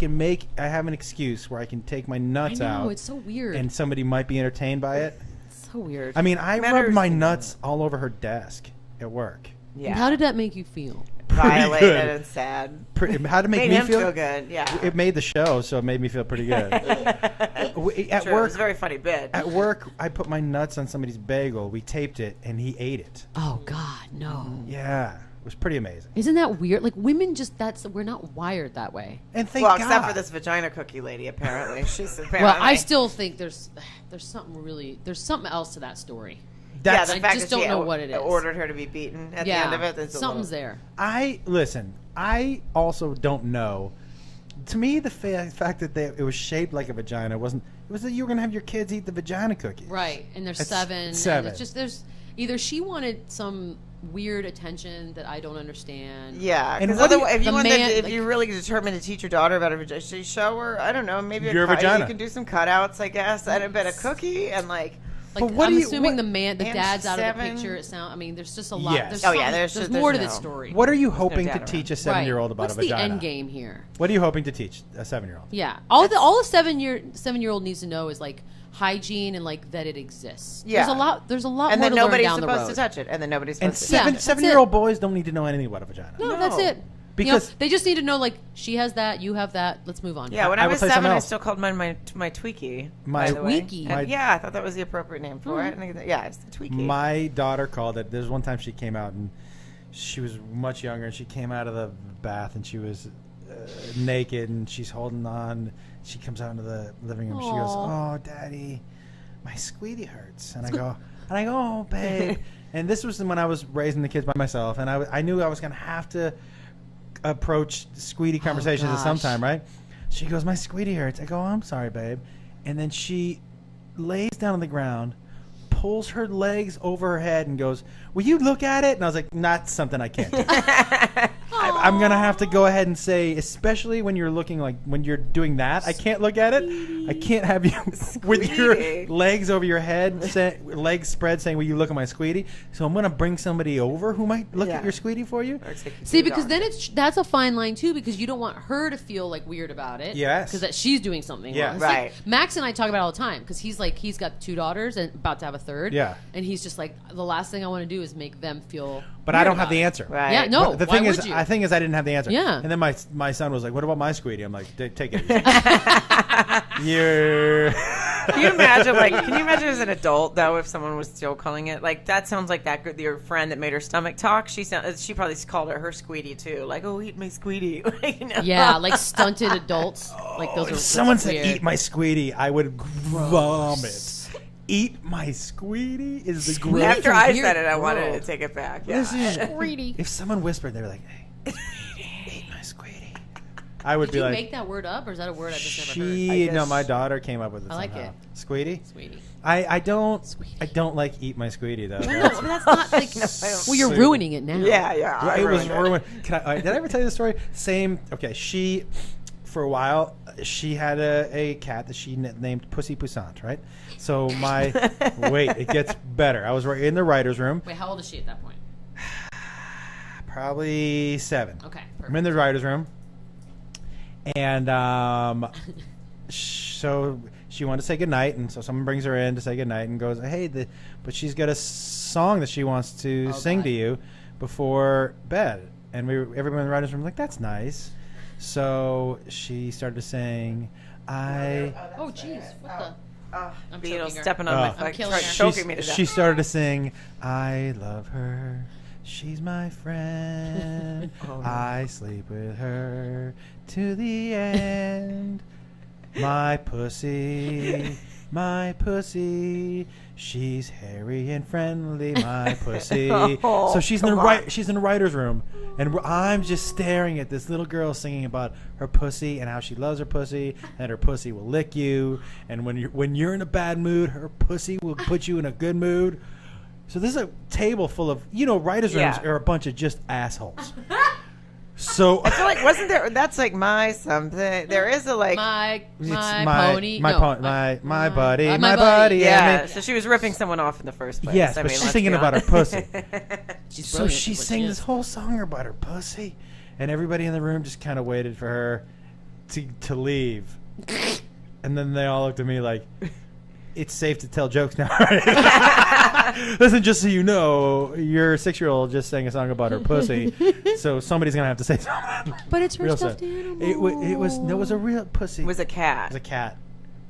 have an excuse where I can take my I nuts know, out, it's so weird. and somebody might be entertained by it. It's so weird. I mean, I Men rubbed are- my nuts all over her desk at work. Yeah. And how did that make you feel? Violated good. and sad. How to make Made me him feel? good. Yeah. It made the show, so it made me feel pretty good. At Sure, it work, was a very funny bit. At work, I put my nuts on somebody's bagel. We taped it, and he ate it. Oh God, no. Yeah, it was pretty amazing. Isn't that weird? Like women we're not wired that way. And thank Well, God. except for this vagina cookie lady, apparently. She's apparently. Well, I still think there's something else to that story. Yeah, That's the fact just that she don't know what it is. ordered her to be beaten at the end of it. There's something's there. I also don't know. To me, the fact that it was shaped like a vagina wasn't. It was that you were gonna have your kids eat the vagina cookie. Right, and there's It's 7. seven. And it's just there's either she wanted some weird attention that I don't understand. Yeah, And because what do otherwise, if you the wanted, man- if like- you're really determined to teach your daughter about her vagina, you show her. I don't know, maybe Your you vagina. can do some cutouts, I guess, and a bit of cookie, and like. Like, But what I'm do you- assuming what- the And dad's out of the 7. picture. I mean, there's just a lot. Yes. There's Oh, yeah, something- there's more to no- this story. What are you hoping dad to around. teach a Right. 7-year-old about What's a vagina? the end game here? What are you hoping to teach a 7-year-old? Yeah, all a 7-year-old needs to know is like hygiene and like that it exists. Yeah. There's a lot And more then to learn nobody's down the supposed road. to touch it, and then nobody's And supposed to. that's it. 7-year-old boys don't need to know anything about a vagina. No, No. that's it. Because- they just need to know like she has that, you have that. Let's move on. Yeah, when I I will was tell you 7, something I else. still called mine my Tweaky. My- by the way. Tweaky? And My- yeah, I thought that was the appropriate name for it. And yeah, it's the Tweaky. My daughter called it. There's one time she came out and she was much younger, and she came out of the bath and she was naked and she's holding on. She comes out into the living room. She goes, Aw. "Oh, Daddy, my squeaty hurts." And I go, "Oh, babe." And this was when I was raising the kids by myself, and I knew I was going to have to approach squeaty conversations at some gosh. time, right? She goes, "My squeaty hurts." I go, "Oh, I'm sorry, babe." And then she lays down on the ground, pulls her legs over her head, and goes, "Will you look at it?" And I was like, "Not something I can't do." I'm going to have to go ahead and say, especially when you're when you're doing that, I can't look at it. I can't have you with your Squeaty. legs over your head, legs spread, saying, "Will you look at my squeaty?" So I'm going to bring somebody over who might look Yeah. at your squeaty for you. Or take you to See, the because doctor. then that's a fine line too, because you don't want her to feel like weird about it. Yes. Because that she's doing something Yeah. wrong. It's like Right. Max and I talk about it all the time because he's got 2 daughters and about to have a 3rd. Yeah. And he's just like, the last thing I want to do is make them feel. But I weird don't have about the it. answer. Right. Yeah, no. But the why thing is, would you? I think I didn't have the answer. Yeah. And then my son was like, "What about my squeaty?" I'm like, "Take it easy." You're. Can you imagine as an adult though, if someone was still calling it like that? Sounds like your friend that made her stomach talk. She probably called it her squeaty too. Like, "Oh, eat my squeaty." Like, you know? Yeah, like stunted adults. Like those If are. someone that's said, weird. "Eat my squeaty," I would vomit. Eat my squeaty is the Squeaty? greatest. After I Weird said it, I wanted world. to take it back. Yeah. This is Squeaty. If someone whispered, they were like, "Hey, eat my squeaty," I would Did be you like, make that word up, or is that a word I just never heard? "She." I No, guess- my daughter came up with it. I like somehow. it. Squeaty. Sweetie. I don't. Squeaty. I don't like eat my squeaty though. No, but that's not like. Well, you're ruining it now. Yeah, yeah. I It was ruined ruined. Did I ever tell you the story? Same. Okay, she, for a while, she had a cat that she named Pussy Poussant, right? So wait, it gets better. I was right in the writer's room, Wait, how old is she at that point? probably 7. Okay. I'm in the writer's room, and so she wanted to say goodnight, and so someone brings her in to say goodnight and goes, "Hey, but she's got a song that she wants to sing to you before bed." And everyone in the writer's room was like, "That's nice." So she started to sing, Oh, jeez. What the? I'm Beadle choking her. stepping on Oh. my I'm killing like, her. choking me to death. she started to sing, "I love her, she's my friend, Oh, no. I sleep with her to the end." My pussy, my pussy, she's hairy and friendly, my pussy. Oh, so she's in the writer's room, and I'm just staring at this little girl singing about her pussy and how she loves her pussy, and her pussy will lick you, and when you're in a bad mood, her pussy will put you in a good mood. So this is a table full of, writers' rooms are a bunch of just assholes. So I feel like wasn't there? That's like my something. There is a like my buddy, my buddy. Yeah. So she was ripping someone off in the first place. Yes, I but mean, she's singing about her pussy. So she sang this whole song about her pussy, and everybody in the room just kind of waited for her to leave, and then they all looked at me like, "It's safe to tell jokes now." Listen, just so you know, your 6-year-old just sang a song about her pussy, so somebody's gonna have to say something. But it's her Real stuffed sad. animal. It was a real pussy. It was a cat. It was a cat.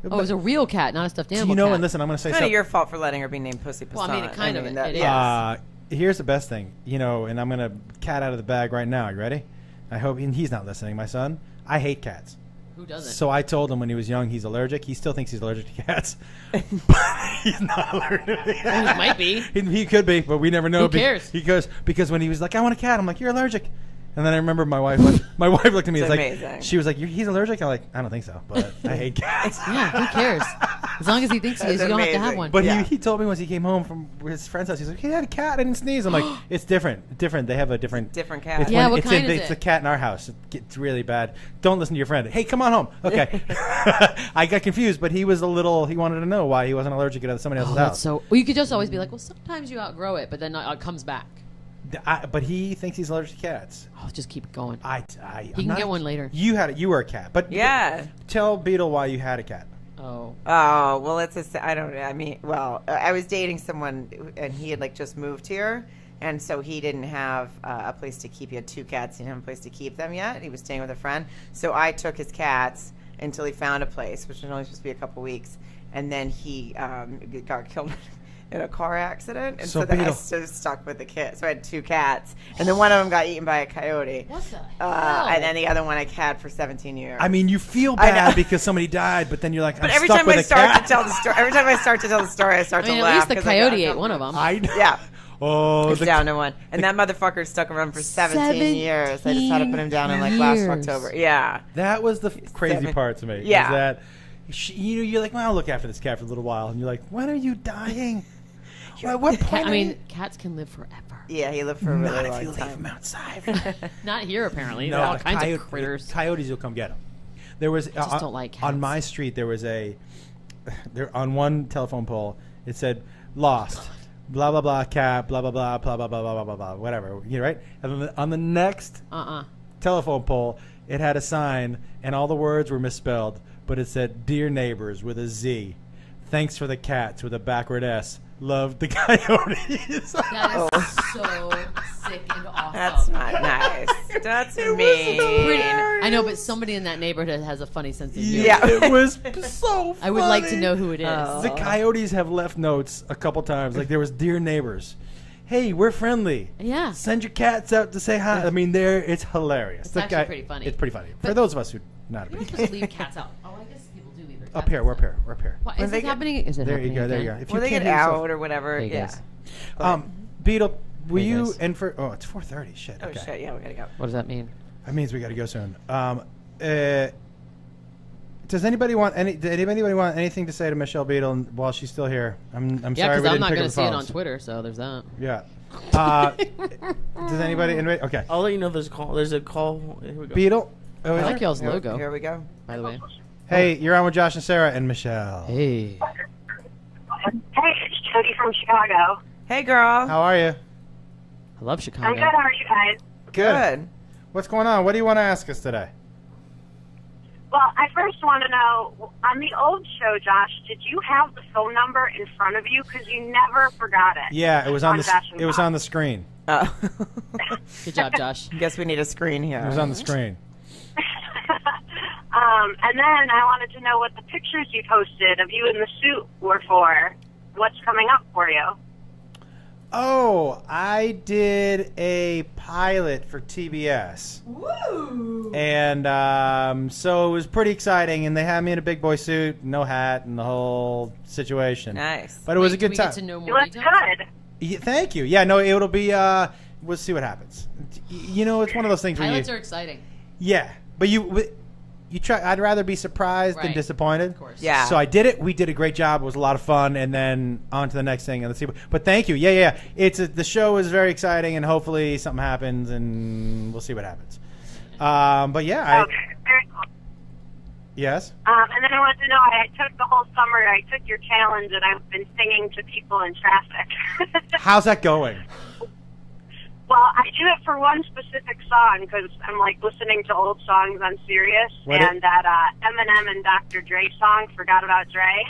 Oh, it was a real cat, not a stuffed animal. cat. And listen, I'm gonna say It's kind something. of your fault for letting her be named Pussy Passat. Well, I mean, it is. Here's the best thing, and I'm gonna cat out of the bag right now. You ready? I hope he's not listening. My son, I hate cats. Who doesn't? So I told him when he was young he's allergic. He still thinks he's allergic to cats, but he's not allergic to cats. Well, he might be. He could be, but we never know. Who cares? Because when he was like, I want a cat, I'm like, you're allergic. And then I remember my wife looked at me. It's Like, amazing. she was like, he's allergic. I'm like, I don't think so, but I hate cats. Yeah, who cares? As long as he thinks he is, you don't have to have amazing. one. But Yeah. he told me once he came home from his friend's house, he's like, he had a cat, I didn't sneeze. I'm like, it's different. They have a different Different cat. Yeah, what kind is it's it? the cat in our house. It gets really bad. Don't listen to your friend. Hey, come on home. Okay. I got confused, but he wanted to know why he wasn't allergic to somebody else's house. So you could just always be like, well, sometimes you outgrow it, but then it comes back. But he thinks he's allergic to cats. Oh, just keep it going. He can get one later. You were a cat, but Yeah. Tell Beadle why you had a cat. Oh. Oh, well, I was dating someone, and he had, just moved here, and so he didn't have a place to keep. He had 2 cats. He didn't have a place to keep them yet. He was staying with a friend. So I took his cats until he found a place, which was only supposed to be a couple weeks, and then he got killed in a car accident, and so then I was stuck with the kid. So I had 2 cats, and then one of them got eaten by a coyote. What the hell? And then the other one I had for 17 years. I mean, you feel bad because somebody died, but then you're like, but every time I start to tell the story, I start to At laugh. least the 'cause coyote ate one of them. Yeah. Oh, It's down to 1. And that motherfucker stuck around for 17 years. I just had to put him down in last years. October. Yeah. That was the crazy 7. part to me. Yeah. Is that you're like, well, I'll look after this cat for a little while, and you're like, when are you dying? At what point? I mean, cats can live forever. Yeah, he lived for a not really if long you leave time. him outside. Not here, apparently. There are all the kinds of critters. Coyotes will come get him. There was just don't like cats. on my street. There was on one telephone pole. It said lost. Blah blah blah cat. Blah blah blah blah blah blah blah blah blah. Whatever. Right. And then on the next telephone pole, it had a sign, and all the words were misspelled, but it said "Dear neighbors" with a Z. Thanks for the cats with a backward S. Love the coyotes. That is so sick and awesome. That's not nice. That's mean. Pretty, I know, but somebody in that neighborhood has a funny sense of humor. Yeah. It was so funny. I would like to know who it is. The coyotes have left notes a couple times. Like there was "Dear neighbors." Hey, we're friendly. Yeah. Send your cats out to say hi. I mean, it's hilarious. It's actually pretty funny. It's pretty funny. For But those of us who not. You're not supposed to leave cats out. Oh, I guess people do leave their cats Up here, we're up outside. here, we're up here. What, is it happening? Is it There you happening go, there you go. again? If Or they can't get hear yourself- out or whatever. There you Yeah. guys. Beadle, will Hey, you guys. and for it's 4:30. Shit. Oh, Okay. shit. Yeah, we got to go. What does that mean? That means we got to go soon. Does anybody want anything to say to Michelle Beadle while she's still here? I'm Yeah, sorry because we I'm didn't not pick going up to the see it on phones. Twitter, so there's that. Yeah. Does anybody? Okay. I'll let you know there's a call. There's a call. Here we go. Beadle. Oh, I is like there? y'all's logo, Here we go. by the way. Hey, you're on with Josh and Sarah and Michelle. Hey. Hey, it's Jody from Chicago. Hey, girl. How are you? I love I'm Chicago. good. How are you guys? Good. What's going on? What do you want to ask us today? Well, I first want to know, on the old show, Josh, did you have the phone number in front of you? Because you never forgot it. Yeah, it was on the Josh and it was Bob. on the screen. Oh. Good job, Josh. Guess we need a screen here. It was on the screen. And then I wanted to know what the pictures you posted of you in the suit were for. What's coming up for you? Oh, I did a pilot for TBS. Woo! And so it was pretty exciting, and they had me in a big boy suit, no hat, and the whole situation. Nice. But it was a Do good we time. get to know You more look details? good. Yeah, thank you. Yeah, no, it'll be. We'll see what happens. You know, it's one of those things where Pilots you. are exciting. Yeah, but you try. I'd rather be surprised than Right. disappointed. Of course. Yeah. So I did it. We did a great job. It was a lot of fun, and then on to the next thing. And let's see. But thank you. Yeah. The show is very exciting, and hopefully something happens, and we'll see what happens. But yeah. Okay, very cool. Yes. And then I wanted to know, I took the whole summer, I took your challenge, and I've been singing to people in traffic. How's that going? Well, I do it for one specific song because I'm like listening to old songs on Sirius, and that Eminem and Dr. Dre song, "Forgot About Dre."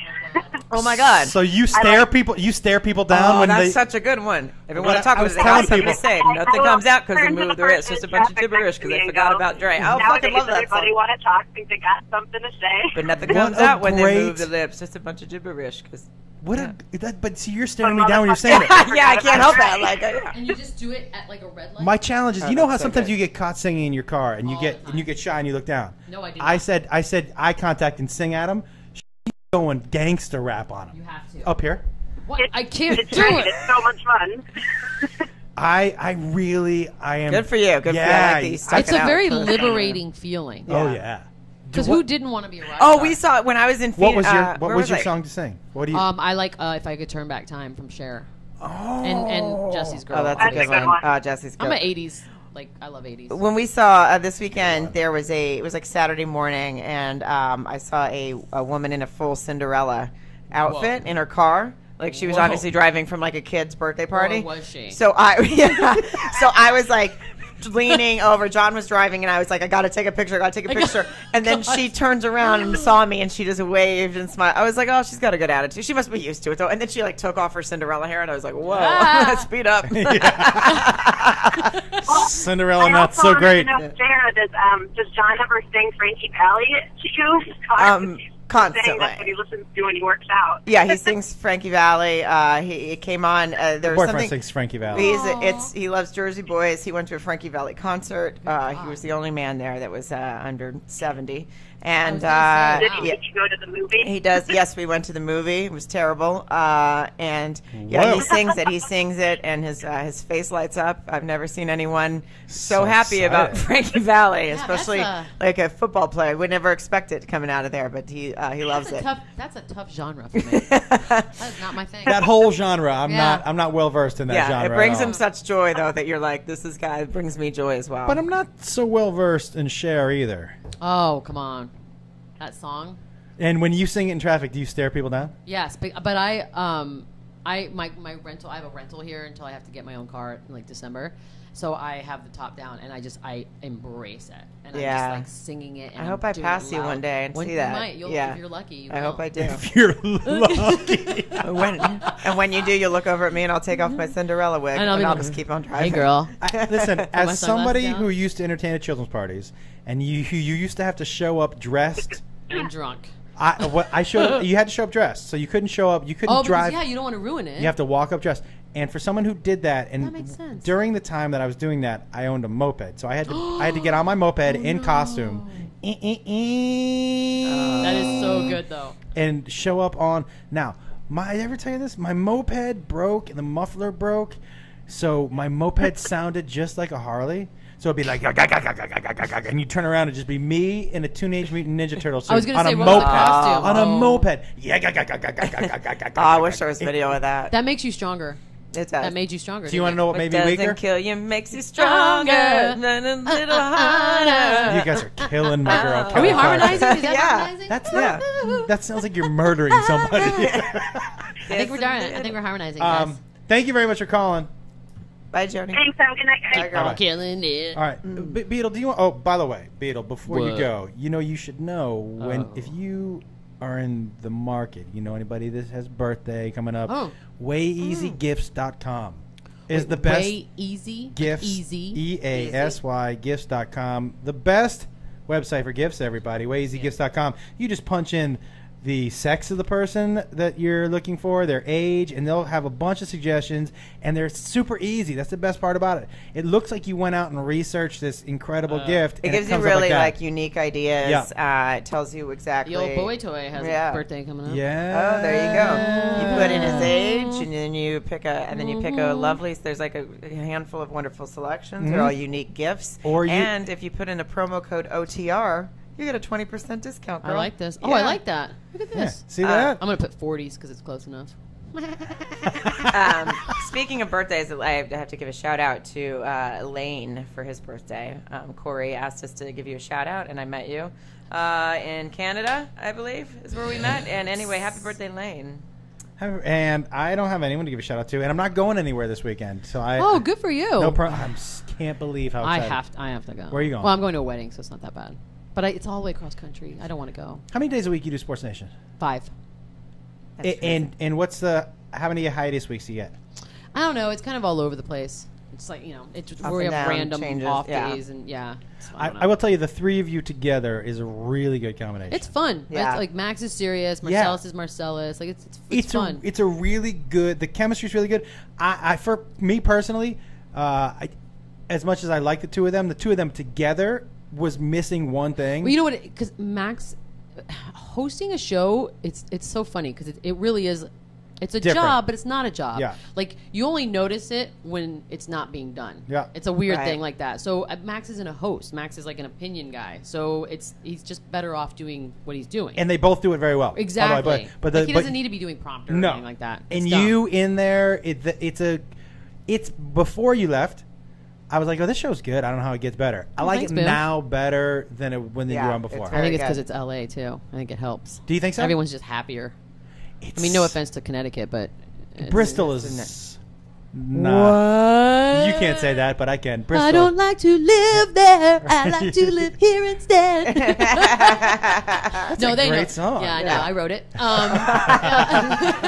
Oh my God. So you stare people. You stare people down Oh, when that's they. such a good one. If you want What to talk I about was it, they telling got something people- to say. I Nothing will comes out because they turn to move the the wrist. person Just a in bunch of traffic gibberish because next they to me forgot and go, about Dre. I fucking Nowadays, love that everybody song. want to talk, think they got something to say. But nothing What comes a out when they great- move the lips. Just a bunch of gibberish. Cause, But see, you're staring me down when you're saying it. yeah, I can't help that. Like, And you just do it at like a red light? My challenge is, Oh, you know how that's so sometimes good. you get caught singing in your car and you All get the time. shy and you look down. No, I did I not. said eye contact and sing at him. Going gangster rap on You him have to. up here. What? I can't It's do great. it. It's so much fun. I am good for you. Good for you. I like that you stuck It's it a out very for the summer. liberating feeling. Oh yeah. Because What- who didn't want to be a rock Oh, star? we saw it when I was in What Phoenix. was your where What was your I? song to sing? What do you? I like If I Could Turn Back Time from Cher. oh. And Jesse's Girl. Oh, that's a That's a good good one. one. Jesse's I'm good. an 80s. Like, I love 80s. When we saw this weekend, it was like Saturday morning, and I saw a woman in a full Cinderella outfit in her car. Like she was Whoa. obviously driving from like a kid's birthday party. Or was she? So I was like leaning over. John was driving, and I was like, I gotta take a picture. And then she turns around and saw me, and she just waved and smiled. I was like, oh, she's got a good attitude. She must be used to it though. And then she like took off her Cinderella hair, and I was like, whoa, speed up. Cinderella, I not also so wanted great. to know, Sarah, does John ever sing Frankie Valli to you? He's saying Constantly. that's what he listens to when he works out. Yeah, he sings Frankie Valli. He came on. There was Boyfriend something. sings Frankie Valli. He loves Jersey Boys. He went to a Frankie Valli concert. He was the only man there that was under 70. And I was gonna say, wow. Did you go to the movie? he does. Yes, we went to the movie. It was terrible. And yeah, Whoa. he sings it. He sings it, and his face lights up. I've never seen anyone so So happy about excited. Frankie Valli, Yeah, especially that's like a football player. Would never expect it coming out of there, but he loves it. That's a tough genre for me. That's not my thing. That whole genre, I'm Yeah. not well versed in that Yeah, genre. it brings at all. him such joy though that you're like, this guy brings me joy as well. But I'm not so well versed in Cher either. Oh, come on. That song? And when you sing it in traffic, do you stare people down? Yes, but my rental. I have a rental here until I have to get my own car in like December. So I have the top down, and I embrace it, and I'm Yeah. just like singing it. And I hope I'm I doing pass it you loud. one day and When see you that. Might. You'll, Yeah. if you're lucky. You I will. hope I do. If you're lucky. when you do, you'll look over at me and I'll take off my Cinderella wig And and I'll I'll, be like, just keep on driving. Hey, girl. Listen, my as somebody sunglasses down. who used to entertain at children's parties, and you used to have to show up dressed. I'm drunk. You had to show up dressed, so you couldn't show up. You couldn't Oh, drive. because, yeah, you don't want to ruin it. You have to walk up dressed. And for someone who did that, and That makes sense. during the time that I was doing that, I owned a moped, so I had to get on my moped in costume. That is so good, though. And show up on. Now, I ever tell you this? My moped broke and the muffler broke, so my moped sounded just like a Harley. So it'd be like, and you turn around and just be me in a Teenage Mutant Ninja Turtle suit I was going to on say, a what was the moped. costume? On a Oh. moped. Oh, I wish there was video of that. That makes you stronger. It does. That made you stronger. Do you want to know what made me doesn't weaker? kill you makes you stronger. Then a little harder. You guys are killing my girl. Are we Kelly Clarkson. harmonizing? Is that Yeah. harmonizing? That's Yeah. not. That sounds like you're murdering somebody. I think we're done. I think we're harmonizing. Guys. Thank you very much for calling. Bye, Joni. Thanks, have a good night, guys. Bye, girl. Bye. Killing it. All right, Beadle. Do you want? Oh, by the way, Beadle. Before you What? go, you should know when Oh. if you are in the market, anybody that has birthday coming up. Oh. WayEasyGifts.com is the best. Way easy. Gifts. Easy. EASY Gifts.com. The best website for gifts, everybody. WayEasyGifts.com. You just punch in the sex of the person that you're looking for, their age, and they'll have a bunch of suggestions, and they're super easy. That's the best part about it. It looks like you went out and researched this incredible gift. It gives you really like unique ideas. Yeah. It tells you exactly. The old boy toy has a birthday coming up. Yeah. Oh, there you go. You put in his age, and then you pick a lovely. There's like a handful of wonderful selections. They're all unique gifts. And if you put in a promo code OTR. You get a 20% discount, girl. I like this. Oh, I like that. Look at this. See that? I'm going to put 40s because it's close enough. Speaking of birthdays, I have to give a shout out to Lane for his birthday. Corey asked us to give you a shout out, and I met you in Canada, I believe, is where we met. And anyway, happy birthday, Lane. And I don't have anyone to give a shout out to, and I'm not going anywhere this weekend. So good for you. No problem. I can't believe how excited. I have to go. Where are you going? Well, I'm going to a wedding, so it's not that bad. But it's all the way across country. I don't want to go. How many days a week you do Sports Nation? 5. And what's how many hiatus weeks do you get? I don't know. It's kind of all over the place. It's like, it's where we have random changes, off days. And I will tell you, the three of you together is a really good combination. It's fun. Yeah. It's like Max is serious. Marcellus is Marcellus. Like it's fun. It's a really good, the chemistry's really good. I for me personally, as much as I like the two of them together was missing one thing. Well, you know what? Because Max hosting a show, it's so funny because it really is. It's a different job, but it's not a job. Yeah. Like you only notice it when it's not being done. Yeah. It's a weird thing like that. So Max isn't a host. Max is like an opinion guy. So he's just better off doing what he's doing. And they both do it very well. Exactly. But he doesn't need to be doing prompter or anything like that. And you in there, it's before you left. I was like, oh, this show's good. I don't know how it gets better. I like it now better than when you were on before. I think it's because it's LA too. I think it helps. Do you think so? Everyone's just happier. I mean, no offense to Connecticut, but Bristol is What? You can't say that, but I can. Bristol. I don't like to live there. I like to live here instead. That's no, a they great know. song. Yeah, I know. I wrote it.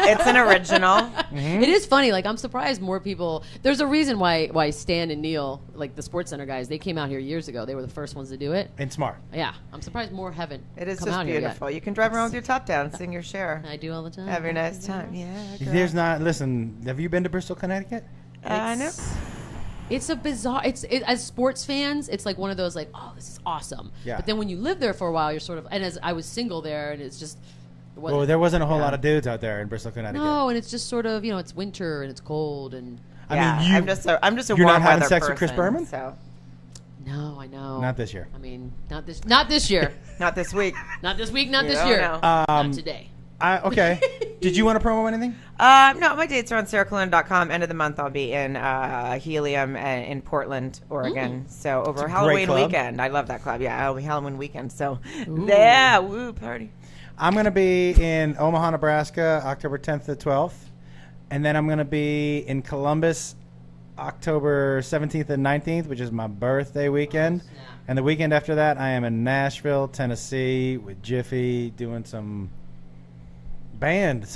It's an original. Mm-hmm. It is funny. Like, I'm surprised more people. There's a reason why Stan and Neil, like the Sports Center guys, they came out here years ago. They were the first ones to do it. And smart. Yeah, I'm surprised more haven't. It is come just out beautiful. Here yet. You can drive around with your top down, sing your share. I do all the time. Have your nice time. Yeah. Girl. There's not. Listen, have you been to Bristol, Connecticut? I know. It's a bizarre. As sports fans, it's like one of those like, oh, this is awesome. Yeah. But then when you live there for a while, you're sort of. And as I was single there, and it's just. Well, there wasn't a whole lot of dudes out there in Bristol, Connecticut. No, and it's just sort of it's winter and it's cold and. I mean, I'm just a you're warm not having weather sex person, with Chris Berman. No, I know. Not this year. I mean, not this year. Not this week. Not this week. Not this year. Not today. Okay. Did you want to promo anything? No, my dates are on SarahColonna.com. End of the month, I'll be in Helium in Portland, Oregon. So over Halloween weekend. I love that club. Yeah, it'll be Halloween weekend. So yeah, woo, party. I'm going to be in Omaha, Nebraska, October 10th to 12th. And then I'm going to be in Columbus, October 17th and 19th, which is my birthday weekend. And the weekend after that, I am in Nashville, Tennessee with Jiffy doing some band,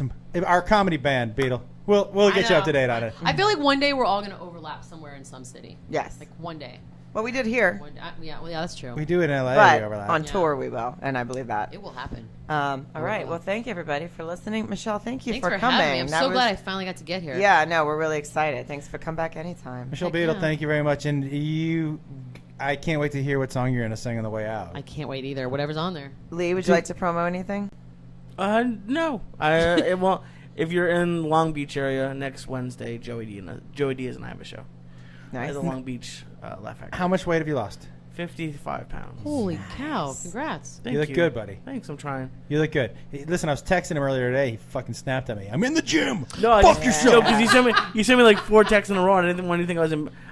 our comedy band, Beadle. We'll get you up to date on it. I feel like one day we're all going to overlap somewhere in some city. Yes. Like one day. Well, we did here. Yeah, that's true. We do it in LA. But we overlap. on tour we will, and I believe that. It will happen. All right. Well, thank you, everybody, for listening. Michelle, thank you Thanks for coming. coming. I'm so glad I finally got to get here. Yeah, no, we're really excited. Thanks for coming back anytime. Michelle Beadle, thank you very much. And I can't wait to hear what song you're going to sing on the way out. I can't wait either. Whatever's on there. Lee, would you like to promo anything? No. It won't. If you're in Long Beach area next Wednesday, Joey Diaz and I have a show. Nice. At the Long Beach Laugh Factory. How much weight have you lost? 55 pounds. Holy cow. Congrats. You look good, buddy. Thanks, I'm trying. You look good. Hey, listen, I was texting him earlier today. He fucking snapped at me. I'm in the gym. No, Fuck yourself. No, because you sent me like 4 texts in a row, and I didn't want you to think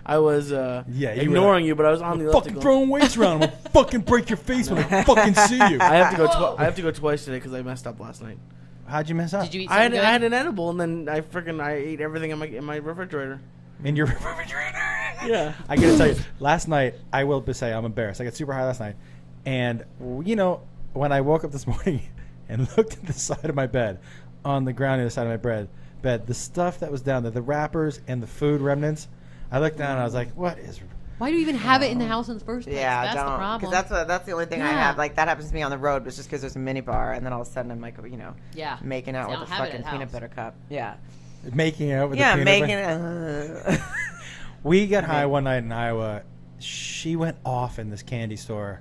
I was ignoring you, but I was on the elliptical. Fucking throwing weights around. I'm gonna fucking break your face when I fucking see you. I have to go twice today because I messed up last night. How'd you mess up? Did you eat I something had an edible, and then I ate everything in my refrigerator. In your refrigerator? Yeah. I gotta tell you, last night, I will say I'm embarrassed. I got super high last night. And, when I woke up this morning and looked at the side of my bed, on the ground on the side of my bed, the stuff that was down there, the wrappers and the food remnants, I looked down and I was like, what is... Why do you even have it in the house in the first place? Yeah, that's the don't. problem. Because that's the only thing I Yeah. have. Like that happens to me on the road, was just because there's a mini bar, and then all of a sudden I'm like, Yeah. making out See, I with a don't have it fucking at peanut house. butter cup. Yeah. Making out with Yeah, the peanut making. butter. We got high one night in Iowa. She went off in this candy store.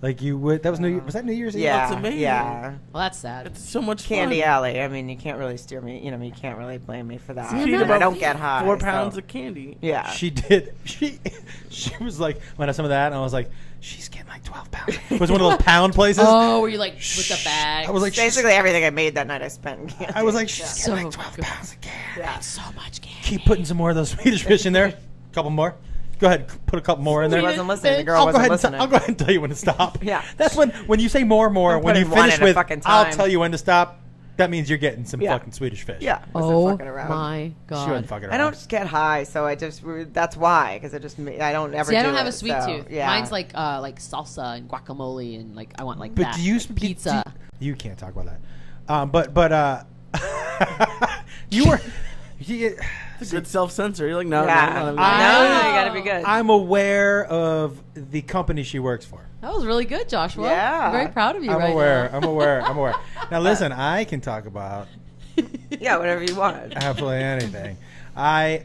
Like you would. That was New Year. Was that New Year's Eve? Yeah, That's amazing. yeah. Well, that's sad. It's so much Candy fun. Alley. I mean, you can't really steer me. You can't really blame me for that. See, I'm She ate not- And I about don't get high. 4 pounds so- of candy. Yeah. She did. She was like, when I had some of that, and I was like, she's getting like 12 pounds. It was one of those pound places. Oh, were you like with the bag? I was like, Basically, everything I made that night I spent in candy. I was like, she's So getting like 12 good. pounds of candy. Yeah. so much candy. Keep putting some more of those Swedish fish in there. A couple more. Go ahead, put a couple more in there. She wasn't listening. The girl I'll go wasn't ahead. listening. I'll go ahead and tell you when to stop. Yeah. That's when you say more. Don't When put you in one finish at a with, fucking I'll time. tell you when to stop. That means you're getting some Yeah. fucking Swedish fish. Yeah. wasn't Oh fucking around. my She god. wasn't fucking around. I don't just get high, so I just that's why because I don't ever. See, I don't do have it, a sweet so, tooth. Yeah. Mine's like salsa and guacamole and like I want like But that. do you like pizza? You can't talk about that. But you were. It's a good self-censor. You're like, no, Yeah. no, no, no. No, you gotta be good. I'm aware of the company she works for. That was really good, Joshua. Yeah. I'm very proud of you I'm right aware. now. I'm aware. I'm aware. Now listen, I can talk about Yeah, whatever you want. absolutely anything. I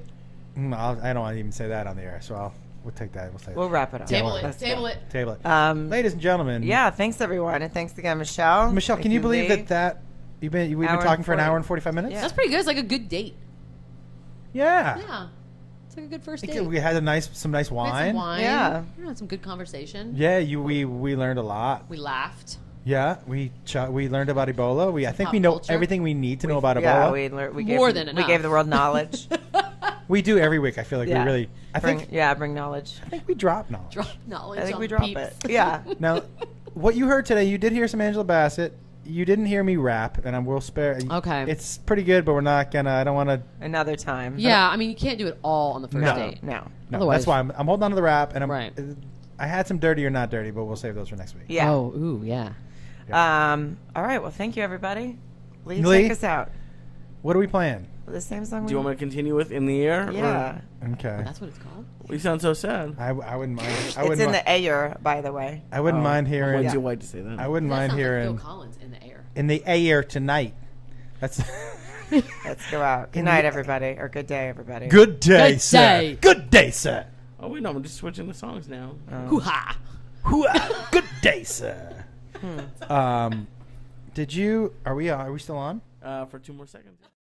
don't want to even say that on the air, so we'll take that. We'll say We'll wrap it up. Table Yeah, it. Let's Table go. it. Table it. Ladies and gentlemen. Yeah, thanks everyone, and thanks again, Michelle. Michelle, Thank can you believe Lee. that we've been Hour talking and for an 40. hour and 45 minutes? Yeah. That's pretty good. It's like a good date. Yeah. Yeah. It's like a good first I date. think we had some nice We had wine. some wine. Yeah. We had some good conversation. Yeah, we learned a lot. We laughed. Yeah, we learned about Ebola. I think Pop we know culture. everything we need to know about Yeah, Ebola. we More gave, than we enough. gave the world knowledge. We do every week. I feel like Yeah. we really. I bring think knowledge. we drop knowledge. Drop knowledge. I think on we drop peeps. it. Yeah. Now, what you heard today, you did hear some Angela Bassett. You didn't hear me rap, and I will spare. Okay. It's pretty good, but we're not gonna. I don't want to. Another time. Yeah, I mean, you can't do it all on the first No. date. No. No, Otherwise- that's why I'm holding on to the rap, and I'm. Right. I had some dirty or not dirty, but we'll save those for next week. Yeah. Oh, ooh, yeah. All right. Well, thank you, everybody. Lee, Lee? take us out. What are we playing? The same song. Do you want me to continue with In the Air? Yeah. Okay. That's what it's called. Or, you sound so sad. I wouldn't mind. I It's wouldn't. in the air, by the way. I wouldn't mind I'm hearing. way too white to say that. I wouldn't That mind sounds like hearing Phil Collins in the air. in the air tonight. That's Let's go out. Good In night, the- everybody. Or good day, everybody. good day, Good sir. day. Good day, sir. Oh, wait, no, I'm just switching the songs now. Hoo-ha. Hoo-ah. Good day, sir. Did you? Are we still on? For 2 more seconds.